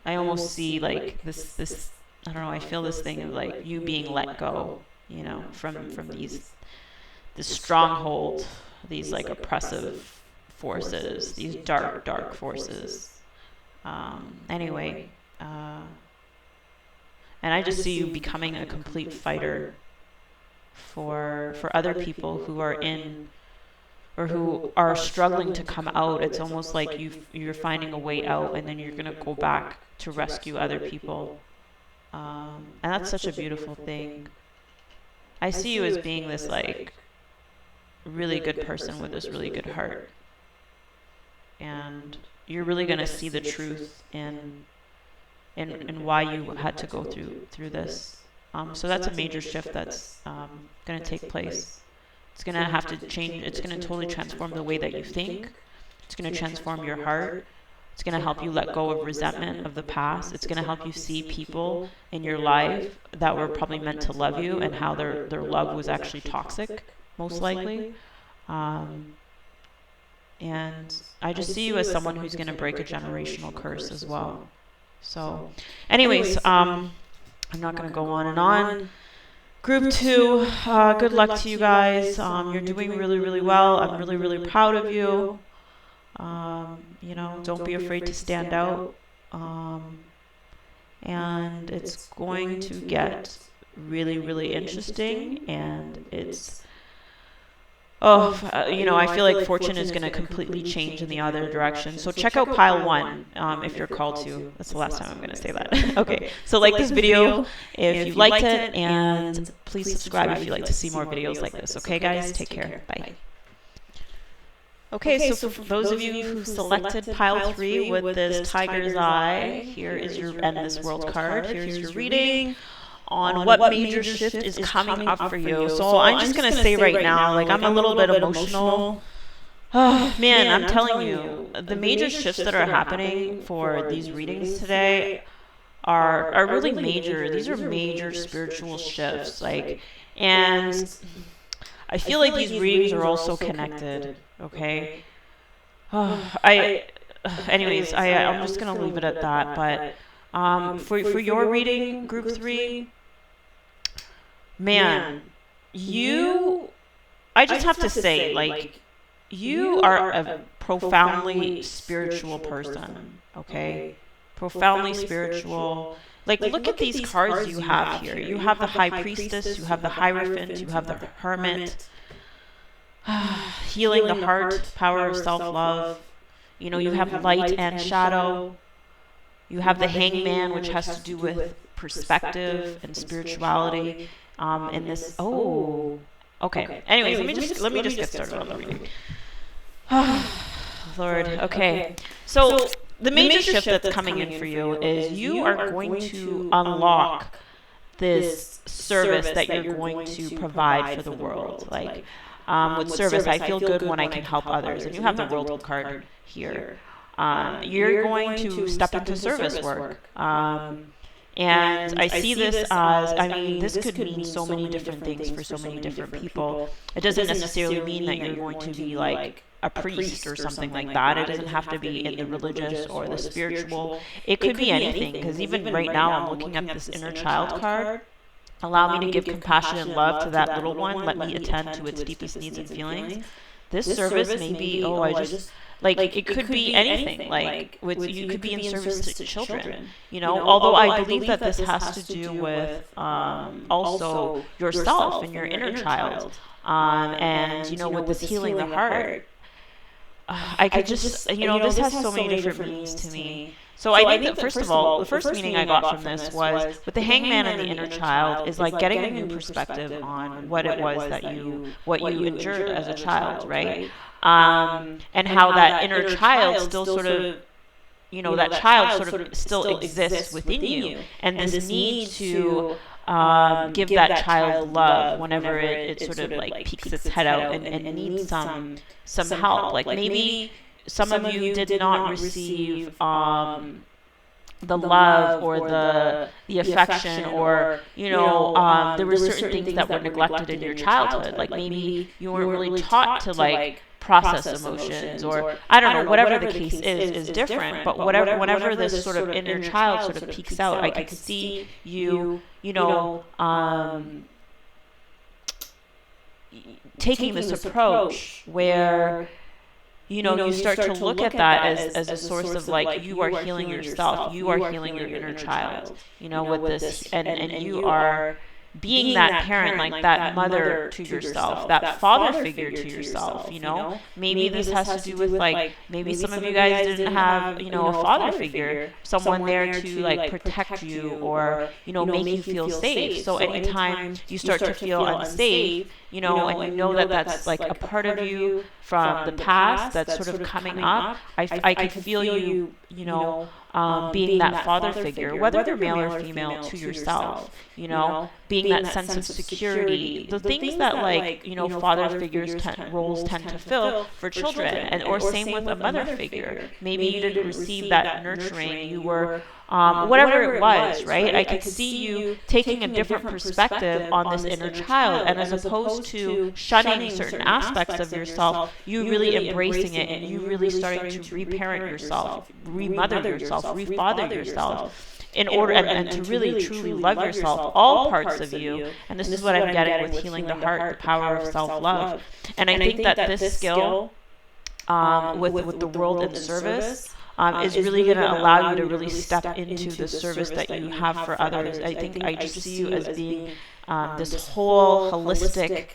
I almost see, like, this I don't know, I feel this thing of, like, you being let go, you know, from this stronghold, these, like, oppressive forces, these dark forces. Anyway, and I just see you becoming a complete fighter for other people who are in, or who are struggling to come out. It's almost like you're finding a way out, and then you're gonna go back to rescue other people. And that's such a beautiful thing. I see you as being this, like, really good person with this really good heart, and you're really gonna see the truth in why you had to go through this. So that's a major shift that's gonna take place. It's gonna have to change. It's gonna totally transform the way that you think. It's gonna transform your heart. It's going to help you let go of resentment of the past. It's going to help you see people in your life that were probably meant to love you, and how their love was actually toxic, most likely. And I just see you as someone who's going to break a generational curse as well. So, anyways, I'm not going to go on and on. Group 2, good luck to you guys. You're doing really, really well. I'm really, really proud of you. You know, don't be afraid to stand out. And it's going to get really, really interesting. And it's, you know, I feel like fortune is going to completely change in the other direction. So check out pile 1 if you're called to. That's the last time I'm going to say that. Okay, so like this video if you liked it, and please subscribe if you'd like to see more videos like this. Okay, guys? Take care. Bye. Okay, so for those of you who selected pile 3 with this tiger's eye, here is your End This World card. Here's your reading on what major shift is coming up for you. So I'm just going to say right now, like, I'm a little bit emotional. Oh, man, I'm telling you, the major shifts that are happening for these readings today are really major. These are major spiritual shifts. Like, and I feel like these readings are also connected. Okay. Anyways, I'm just gonna leave it at that. But for your reading, group 3, man, I just have to say, like, you are a profoundly spiritual person. Okay, profoundly spiritual. Like, look at these cards you have here. You have the High Priestess, you have the Hierophant, you have the Hermit. Healing the heart, power of self-love. You know, you have light and shadow. You have the Hangman, which has to do with perspective and spirituality. And this, okay. Anyways, let me just get started on the reading. Lord, okay. So the major shift that's coming in for you is you are going to unlock this service that you're going to provide for the world. Like, with service, I feel good when I can help others. And you have the World card here. You're going to step into service work. And I see this as, I mean, this could mean so many different things for so many different people. It doesn't necessarily mean that you're going to be like a priest or something like that. It doesn't have to be in the religious or the spiritual. It could be anything, because even right now I'm looking at this inner child card. Allow me to give compassion and love to that little one. Let me attend to its deepest needs and feelings. This service may be, like it could be anything. Like you could be in service to children. You know, although I believe that this has to do with also yourself and your inner child. And you know, with this healing the heart, I could just, you know, this has so many different meanings to me. So I think that first of all, the first meaning I got from this was with the hangman and the inner child is like getting a new perspective on what it was that what you endured as a child, right? And how that inner child still sort of, you know, that child sort of still exists within you, and this need to give that child love whenever it sort of like peeks its head out and needs some help. Like maybe some of you did not receive the love or the affection, or you know, there were certain things that were neglected in your childhood. Like maybe you weren't really taught to like process emotions, or I don't know, whatever the case is different. But whenever this sort of inner child sort of peeks out, I could see you know, taking this approach where, you know, you start to look at that as a source of like, you are healing yourself, you are healing your inner child, you know, with this, and you are being that parent, like that mother to yourself, that father figure to yourself, you know. Maybe this has to do with like, maybe some of you guys didn't have, you know, a father figure, someone there to like protect you or, you know, make you feel safe. So anytime you start to feel unsafe, you know, and you know that that's like a part of you from the past that's sort of coming up, I could feel you, you know, being that father figure, whether you're male or female, to yourself, you know, being that sense of security, the things that like, you know, father figures roles tend to fill for children, and or same with a mother figure. Maybe you didn't receive that nurturing, you were whatever it was, right? I could see you taking a different perspective on this inner child, and as opposed to shunning certain aspects of yourself, you really embracing it, and you really starting to reparent yourself, remother yourself, refather yourself, in order and to really truly love yourself, all parts of you. And this is what I'm getting with healing the heart, the power of self-love. And I think that this skill with the world in service is really going to allow you to really step into the service that you have for others. I think I just see you as being this whole holistic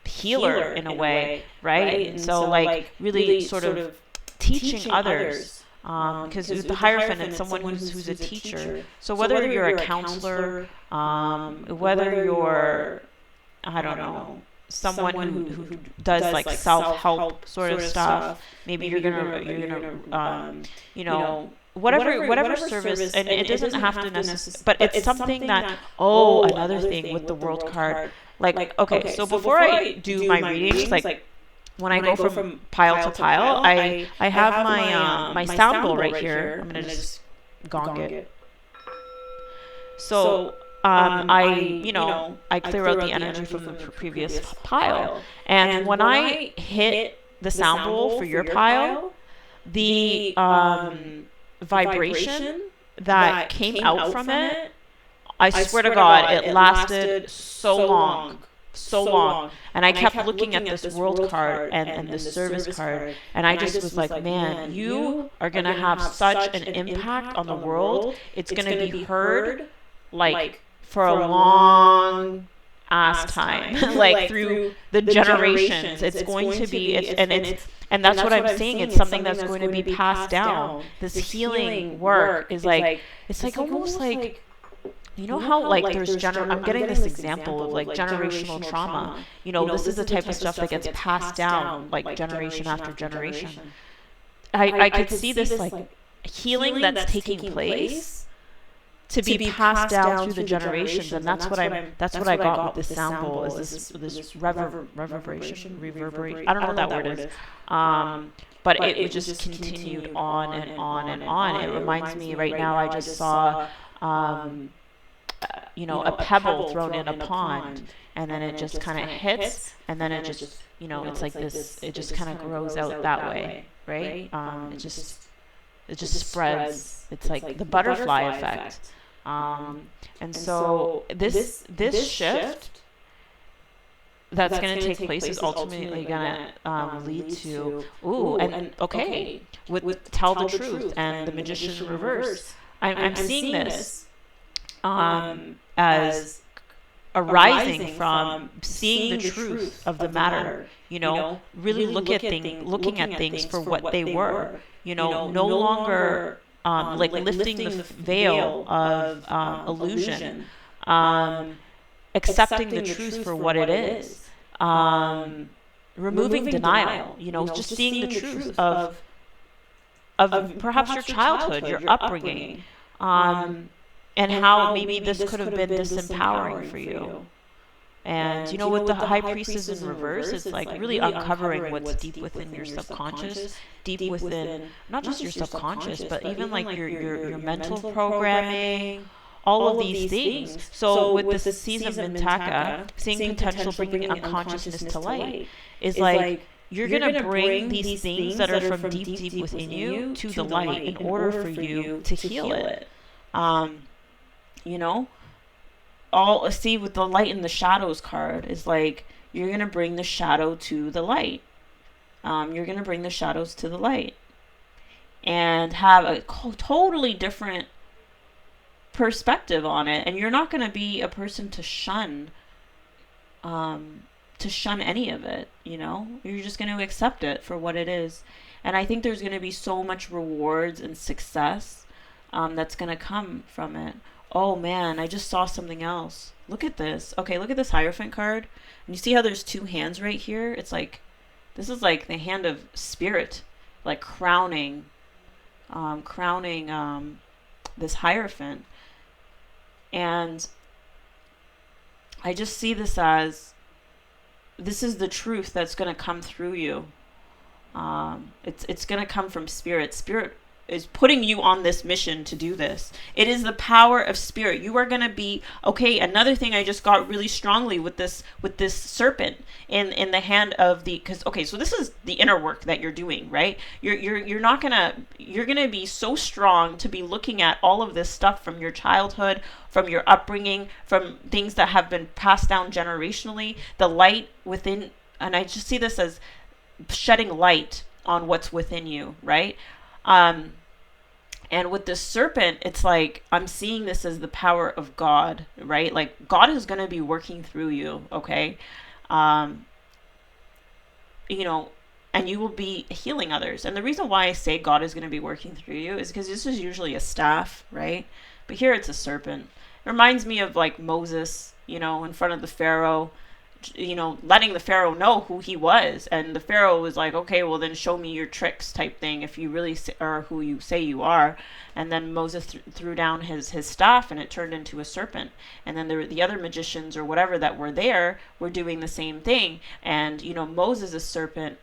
healer in a way, right? And so like really sort of teaching others. Because with the Hierophant, it's someone who's a teacher. So whether you're a counselor, whether you're, I don't know, someone who does like self-help sort of stuff, maybe you're gonna you know, whatever service, and it doesn't have to necessarily, but it's something that, another thing with the world card, like okay, so before I do my readings, like when I go from pile to pile, I have my sound bowl right here. I'm gonna just gong it. So I clear out the energy from the previous pile, and when I hit the sound bowl for your pile, the vibration that came out from it, I swear to God, it lasted so long. And I kept looking at this world card and this service card, and I just was like, man, you are going to have such an impact on the world. It's going to be heard like for a long ass time, like through the generations. It's going to be, and that's what I'm saying. It's something that's going to be passed down. This healing work is like, it's like almost like, you know how like there's I'm getting this example of like generational trauma. You know, this is the type of stuff that gets passed down like generation after generation. I could see this like healing that's taking place to be passed down through the generations, and that's what I got with this sound bowl, is this reverberation. I don't know what that word is. but it was just continued on and on and on. It reminds me right now, I just saw, um, a pebble thrown in a pond, and then it just kind of hits, and then it just, it's like this, it just kind of grows out that way, right? It just spreads. It's like the butterfly effect. And so this shift that's going to take place is ultimately going to lead to, with Tell the Truth and the Magician in Reverse. I'm seeing this as arising from seeing the truth of the matter. Really looking at things for what they were. No longer like lifting the veil of illusion, accepting the truth for what it is, removing denial. Just seeing the truth of perhaps your childhood, your upbringing, and how maybe this could have been disempowering for you. And with the high priestess in reverse, it's like really uncovering what's deep within your subconscious, deep within not just your subconscious, but even like your mental programming, all of these things. So with the season of Mintaka, seeing potential, bringing unconsciousness to light, is like you're going to bring these things that are from deep within you to the light in order for you to heal it. All see with the light and the shadows card is like you're going to bring the shadow to the light. You're going to bring the shadows to the light and have a totally different perspective on it. And you're not going to be a person to shun any of it. You're just going to accept it for what it is. And I think there's going to be so much rewards and success that's going to come from it. Oh man, I just saw something else. Look at this. Okay, look at this Hierophant card. And you see how there's two hands right here? It's like, this is like the hand of spirit, like crowning this Hierophant. And I just see this as, this is the truth that's going to come through you. It's going to come from spirit. Spirit is putting you on this mission to do this. It is the power of spirit. You are going to be, another thing I just got really strongly with this serpent in the hand of so this is the inner work that you're doing, right? You're going to be so strong to be looking at all of this stuff from your childhood, from your upbringing, from things that have been passed down generationally, the light within, and I just see this as shedding light on what's within you, right? And with this serpent, it's like, I'm seeing this as the power of God, right? Like God is going to be working through you. Okay. And you will be healing others. And the reason why I say God is going to be working through you is because this is usually a staff, right? But here it's a serpent. It reminds me of like Moses, in front of the Pharaoh, letting the Pharaoh know who he was. And the Pharaoh was like, okay, well then show me your tricks type thing if you really are who you say you are. And then Moses threw down his staff and it turned into a serpent. And then the other magicians or whatever that were there were doing the same thing. And, Moses' serpent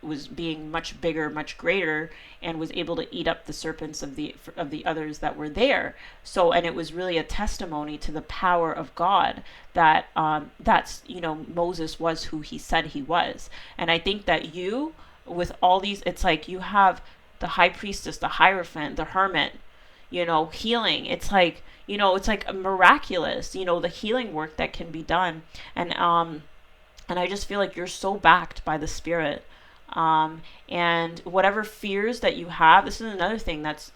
was being much bigger, much greater, and was able to eat up the serpents of the others that were there. So, and it was really a testimony to the power of God that Moses was who he said he was. And I think that you, with all these, it's like you have the high priestess, the Hierophant, the hermit, healing. It's like, it's like a miraculous, the healing work that can be done. And I just feel like you're so backed by the Spirit. And whatever fears that you have, this is another thing that's,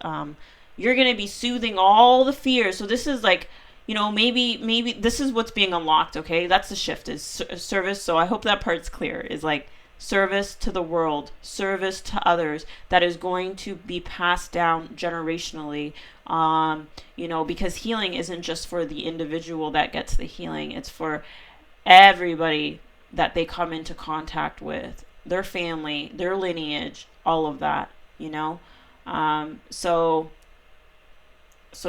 you're going to be soothing all the fears. So this is like, maybe this is what's being unlocked. Okay. That's the shift, is service. So I hope that part's clear, is like service to the world, service to others that is going to be passed down generationally. Because healing isn't just for the individual that gets the healing. It's for everybody that they come into contact with, their family, their lineage, all of that, so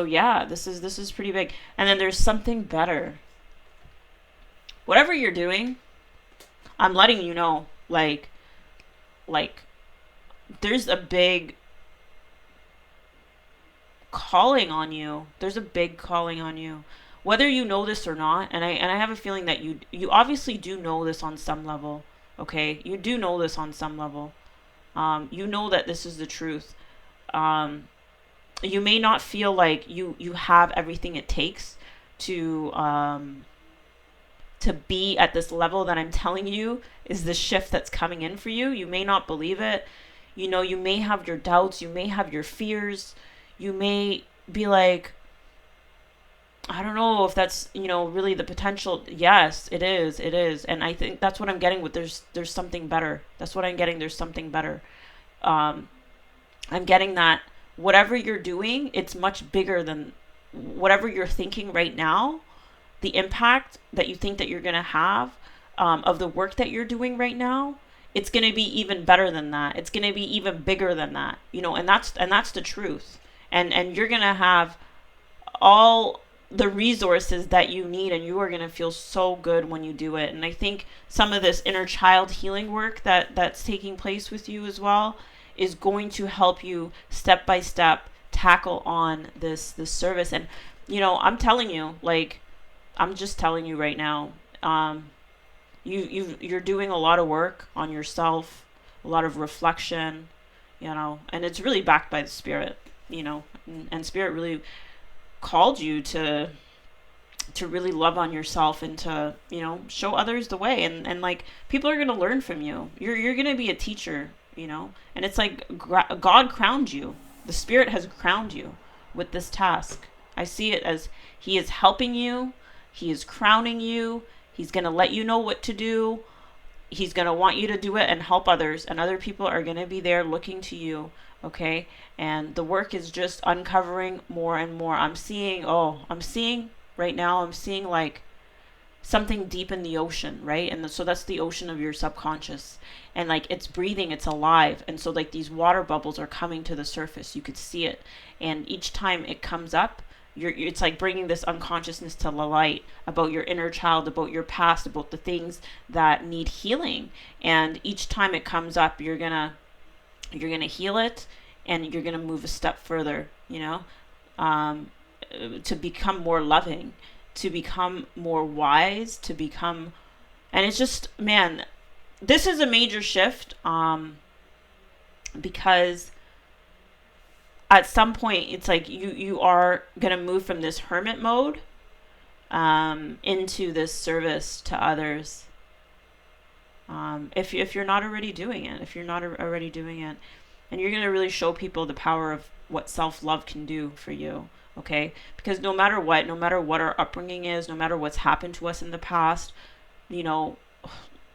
yeah, this is pretty big. And then there's something better. Whatever you're doing, I'm letting you know, like there's a big calling on you. There's a big calling on you. Whether you know this or not, and I have a feeling that you obviously do know this on some level. Okay? You do know this on some level. You know that this is the truth. Um, you may not feel like you have everything it takes to to be at this level that I'm telling you is the shift that's coming in for you. You may not believe it. You know, you may have your doubts, you may have your fears. You may be like, I don't know if that's, really the potential. Yes, it is. It is. And I think that's what I'm getting with there's something better. That's what I'm getting. There's something better. Um, I'm getting that whatever you're doing, it's much bigger than whatever you're thinking right now. The impact that you think that you're going to have of the work that you're doing right now, it's going to be even better than that. It's going to be even bigger than that. And that's the truth. And you're going to have all the resources that you need, and you are going to feel so good when you do it. And I think some of this inner child healing work that's taking place with you as well is going to help you step by step tackle on this service. And I'm telling you, like, I'm just telling you right now, you're doing a lot of work on yourself, a lot of reflection, and it's really backed by the spirit, and spirit really called you to really love on yourself and to show others the way, and like people are going to learn from you. You're going to be a teacher, and it's like God crowned you. The spirit has crowned you with this task. I see it as he is helping you. He is crowning you. He's going to let you know what to do. He's going to want you to do it and help others. And other people are going to be there looking to you. Okay? And the work is just uncovering more and more. I'm seeing right now, I'm seeing like something deep in the ocean, right? And so that's the ocean of your subconscious. And like it's breathing, it's alive. And so like these water bubbles are coming to the surface. You could see it. And each time it comes up, it's like bringing this unconsciousness to the light about your inner child, about your past, about the things that need healing. And each time it comes up, you're gonna heal it, and you're gonna move a step further, to become more loving, to become more wise, and it's just, man, this is a major shift, because at some point it's like you are going to move from this hermit mode into this service to others, if you're not already doing it, and you're going to really show people the power of what self-love can do for you. Okay? Because no matter what our upbringing is, no matter what's happened to us in the past,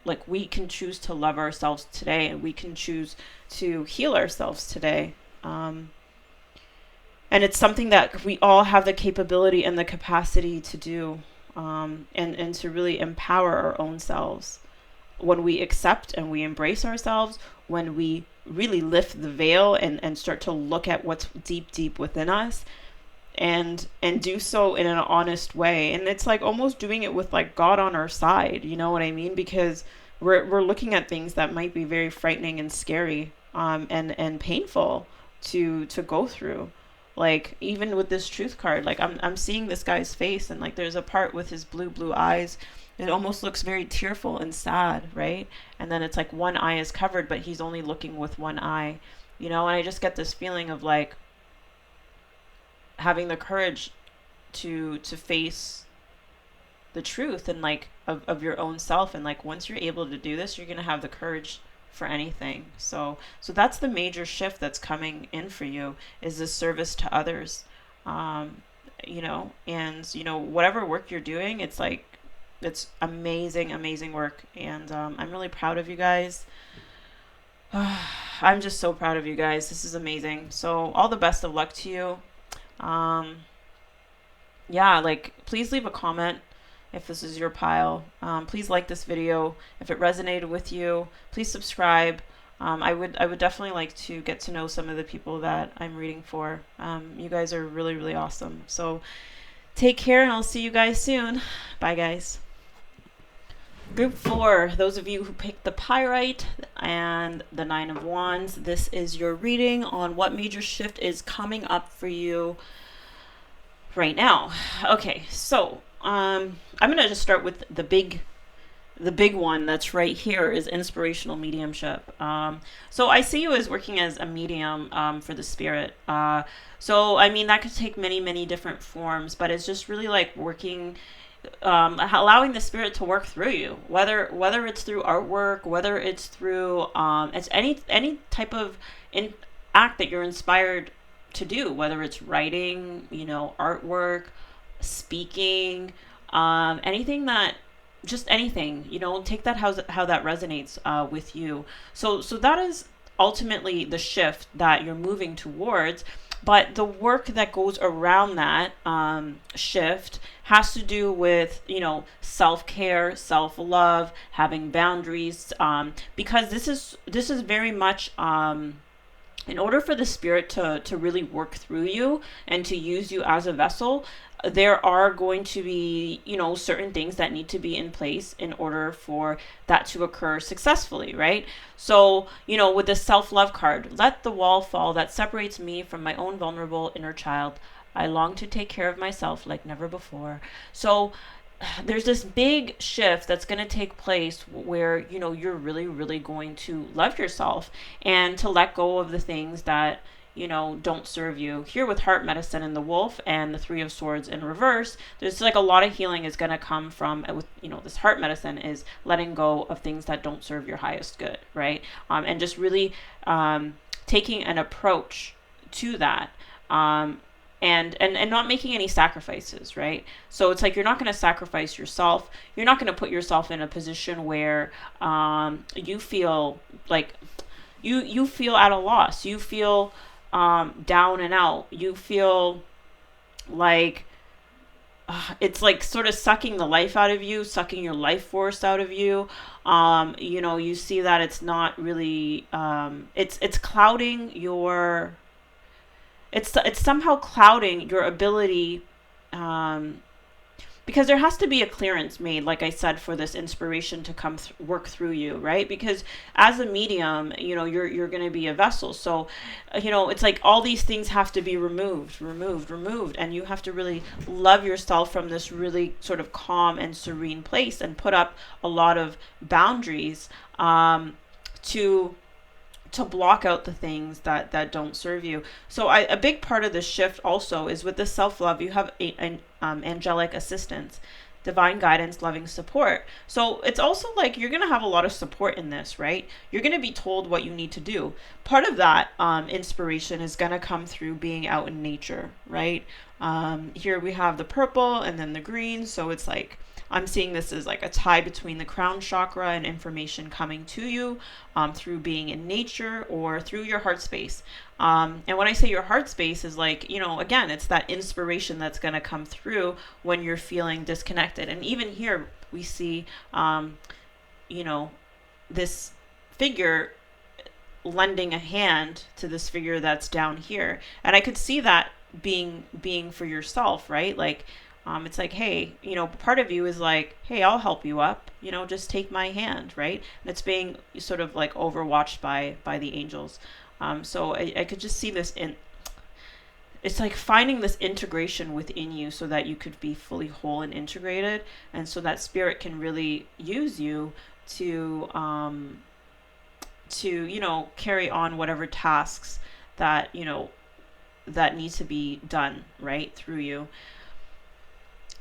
like we can choose to love ourselves today, and we can choose to heal ourselves today. And it's something that we all have the capability and the capacity to do, and to really empower our own selves. When we accept and we embrace ourselves, when we really lift the veil and start to look at what's deep within us, and do so in an honest way. And it's like almost doing it with like God on our side, you know what I mean? Because we're looking at things that might be very frightening and scary, and painful to go through. Like even with this truth card, like I'm seeing this guy's face, and like there's a part with his blue eyes. It almost looks very tearful and sad, right? And then it's like one eye is covered, but he's only looking with one eye, and I just get this feeling of like having the courage to face the truth, and like of your own self. And like once you're able to do this, you're going to have the courage for anything. So that's the major shift that's coming in for you, is this service to others. And whatever work you're doing, it's like it's amazing work. And I'm really proud of you guys. I'm just so proud of you guys. This is amazing. So all the best of luck to you. Like please leave a comment if this is your pile. Please like this video if it resonated with you. Please subscribe. I would definitely like to get to know some of the people that I'm reading for. You guys are really awesome. So take care, and I'll see you guys soon. Bye, guys. Group 4, those of you who picked the Pyrite and the Nine of Wands, this is your reading on what major shift is coming up for you right now. Okay, so I'm gonna just start with the big one that's right here is inspirational mediumship. So I see you as working as a medium for the spirit. So I mean that could take many different forms, but it's just really like working, allowing the spirit to work through you, whether it's through artwork, whether it's through it's any type of act that you're inspired to do, whether it's writing, artwork, speaking, anything that just anything, take that how that resonates with you. So that is ultimately the shift that you're moving towards. But the work that goes around that shift has to do with, self-care, self-love, having boundaries, because this is very much in order for the spirit to really work through you and to use you as a vessel. There are going to be, certain things that need to be in place in order for that to occur successfully, right? So, with the self-love card, let the wall fall that separates me from my own vulnerable inner child. I long to take care of myself like never before. So there's this big shift that's going to take place where, you're really going to love yourself and to let go of the things that don't serve you. Here with heart medicine and the wolf and the Three of Swords in reverse, there's like a lot of healing is going to come from with, this heart medicine is letting go of things that don't serve your highest good, right? And just really taking an approach to that. And not making any sacrifices, right? So it's like you're not going to sacrifice yourself. You're not going to put yourself in a position where you feel like you feel at a loss. You feel down and out. You feel like it's like sort of sucking the life out of you, sucking your life force out of you. You see that it's not really it's clouding your. It's somehow clouding your ability, because there has to be a clearance made, like I said, for this inspiration to come work through you, right? Because as a medium, you're going to be a vessel. So, it's like all these things have to be removed, and you have to really love yourself from this really sort of calm and serene place and put up a lot of boundaries to block out the things that don't serve you. So a big part of this shift also is with the self-love, you have an angelic assistance, divine guidance, loving support. So it's also like you're going to have a lot of support in this, right? You're going to be told what you need to do. Part of that inspiration is going to come through being out in nature, right? Here we have the purple and then the green. So it's like, I'm seeing this as like a tie between the crown chakra and information coming to you through being in nature or through your heart space. And when I say your heart space is like, again, it's that inspiration that's going to come through when you're feeling disconnected. And even here we see, this figure lending a hand to this figure that's down here. And I could see that being for yourself, right? Like, it's like, hey, part of you is like, hey, I'll help you up, just take my hand, right? And it's being sort of like overwatched by the angels. So I could just see this it's like finding this integration within you so that you could be fully whole and integrated. And so that spirit can really use you to carry on whatever tasks that, that need to be done, right, through you.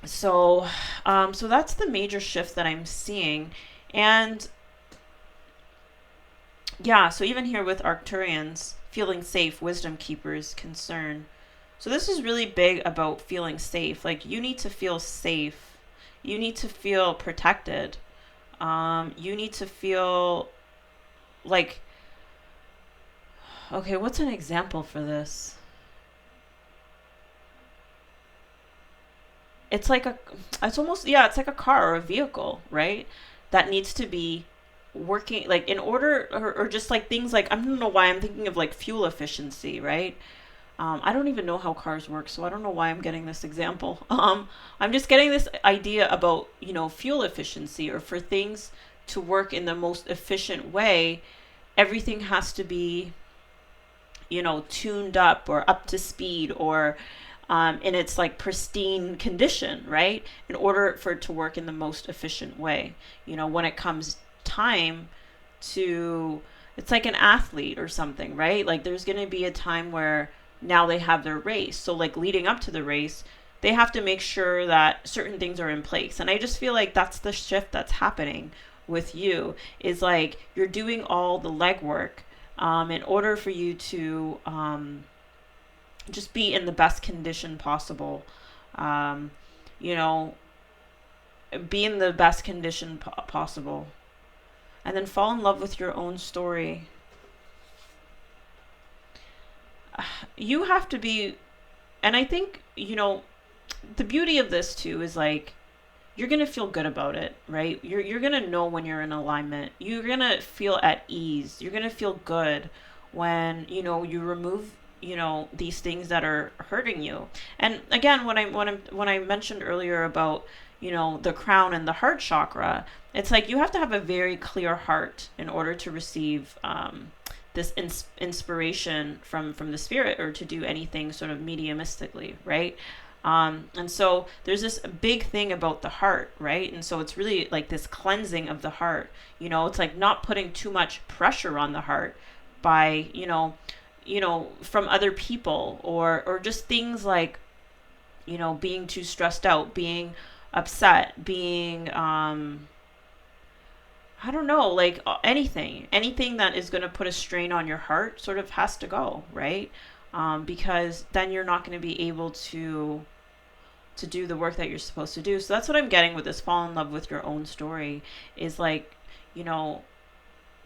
So that's the major shift that I'm seeing. And yeah, so even here with Arcturians, feeling safe, wisdom keepers, concern. So this is really big about feeling safe. Like you need to feel safe. You need to feel protected. You need to feel like, okay, what's an example for this? It's like it's like a car or a vehicle, right? That needs to be working, like in order, or just like things like, I don't know why I'm thinking of like fuel efficiency, right? I don't even know how cars work, so I don't know why I'm getting this example. I'm just getting this idea about, fuel efficiency, or for things to work in the most efficient way, everything has to be, tuned up or up to speed, or in its like pristine condition, right? In order for it to work in the most efficient way. When it comes time to, it's like an athlete or something, right? Like there's going to be a time where now they have their race. So like leading up to the race, they have to make sure that certain things are in place. And I just feel like that's the shift that's happening with you, is like you're doing all the legwork in order for you to just be in the best condition possible. Um, you know, be in the best condition possible. And then fall in love with your own story. You have to be, and I think, the beauty of this too is like, you're going to feel good about it, right? You're going to know when you're in alignment. You're going to feel at ease. You're going to feel good when, you remove, these things that are hurting you. And again, when I mentioned earlier about, the crown and the heart chakra, it's like you have to have a very clear heart in order to receive this inspiration from the spirit, or to do anything sort of mediumistically, right? And so there's this big thing about the heart, right? And so it's really like this cleansing of the heart. It's like not putting too much pressure on the heart by, from other people, or just things like, being too stressed out, being upset, being, I don't know, like anything that is going to put a strain on your heart sort of has to go, right? Because then you're not going to be able to do the work that you're supposed to do. So that's what I'm getting with this fall in love with your own story, is like,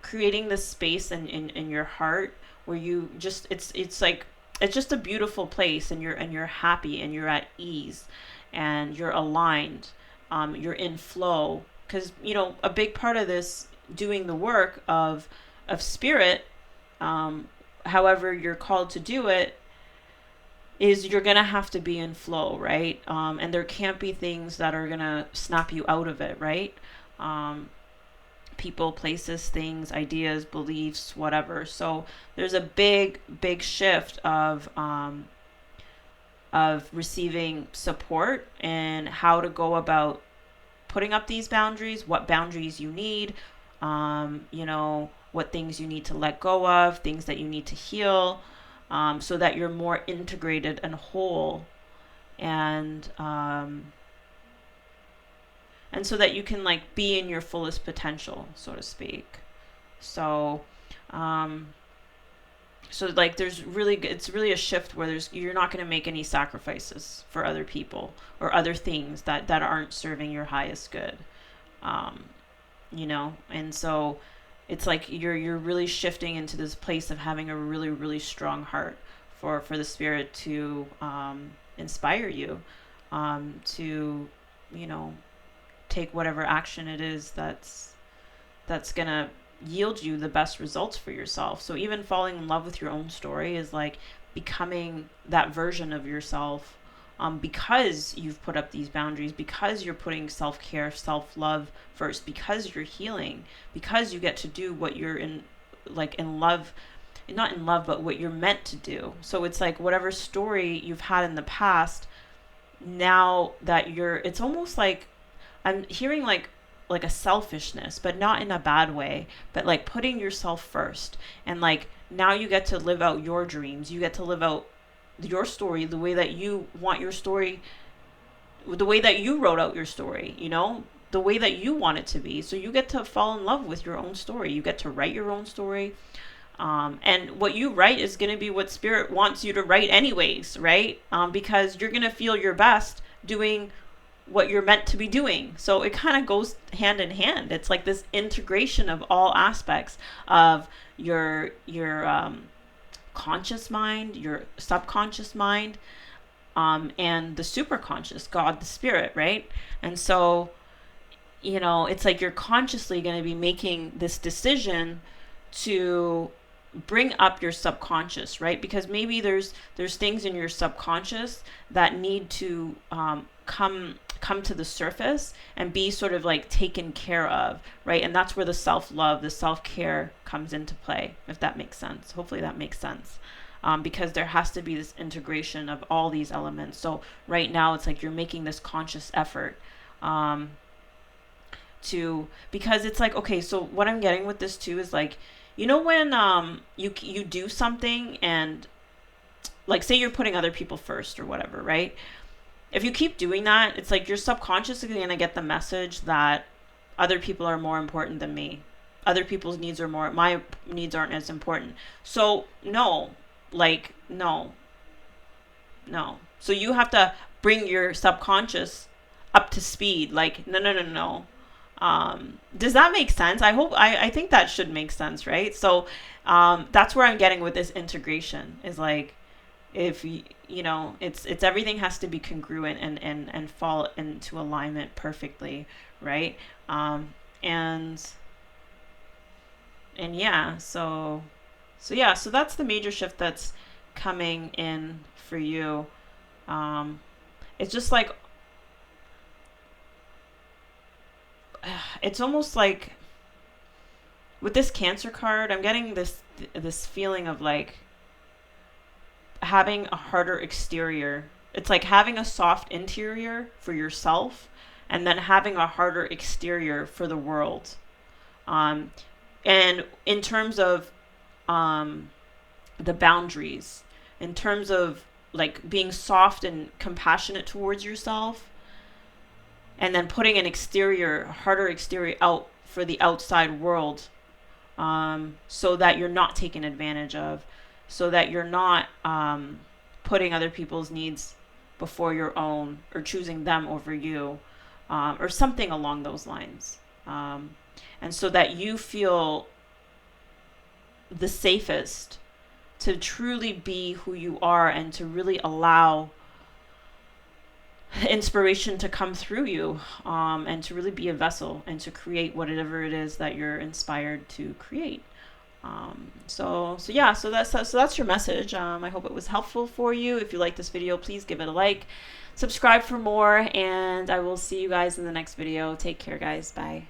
creating this space in your heart where you just, it's like, it's just a beautiful place, and you're happy, and you're at ease, and you're aligned, you're in flow. Because, a big part of this, doing the work of spirit, however you're called to do it, is you're going to have to be in flow, right? And there can't be things that are going to snap you out of it, right? People, places, things, ideas, beliefs, whatever. So there's a big shift of receiving support and how to go about putting up these boundaries, what boundaries you need, what things you need to let go of, things that you need to heal, so that you're more integrated and whole, and so that you can like be in your fullest potential, so to speak. So, like it's really a shift where you're not going to make any sacrifices for other people or other things that aren't serving your highest good, and so it's like you're really shifting into this place of having a really, really strong heart for the spirit to inspire you to, take whatever action it is that's gonna yield you the best results for yourself. So even falling in love with your own story is like becoming that version of yourself, because you've put up these boundaries, because you're putting self-care, self-love first, because you're healing, because you get to do what you're in love, not in love, but what you're meant to do. So it's like whatever story you've had in the past, now that it's almost like I'm hearing like a selfishness, but not in a bad way, but like putting yourself first. And like now you get to live out your dreams. You get to live out your story the way that you want your story, the way that you wrote out your story, the way that you want it to be. So you get to fall in love with your own story. You get to write your own story. And what you write is going to be what spirit wants you to write anyways, right? Because you're going to feel your best doing what you're meant to be doing. So it kind of goes hand in hand. It's like this integration of all aspects of your conscious mind, your subconscious mind, and the superconscious, God, the spirit, right? And so, it's like you're consciously going to be making this decision to bring up your subconscious, right? Because maybe there's things in your subconscious that need to come to the surface and be sort of like taken care of, right? And that's where the self-love, the self-care comes into play, if that makes sense. Hopefully that makes sense. Because there has to be this integration of all these elements. So right now it's like you're making this conscious effort because it's like, okay, so what I'm getting with this too is like, you know, when you do something and like say you're putting other people first or whatever, right? If you keep doing that, it's like your subconscious is going to get the message that other people are more important than me. Other people's needs are more, my needs aren't as important. So no, like, no. So you have to bring your subconscious up to speed. Like, no. Does that make sense? I think that should make sense, right? So that's where I'm getting with this integration is like, if you know, it's everything has to be congruent and fall into alignment perfectly, right? And yeah, so that's the major shift that's coming in for you. It's just like, it's almost like with this Cancer card, I'm getting this feeling of like having a harder exterior. It's like having a soft interior for yourself and then having a harder exterior for the world. And in terms of the boundaries, in terms of like being soft and compassionate towards yourself, and then putting an harder exterior out for the outside world, so that you're not taken advantage of, so that you're not putting other people's needs before your own or choosing them over you, or something along those lines. And so that you feel the safest to truly be who you are and to really allow inspiration to come through you, and to really be a vessel and to create whatever it is that you're inspired to create. So that's your message. I hope it was helpful for you. If you like this video, please give it a like, subscribe for more, and I will see you guys in the next video. Take care, guys. Bye.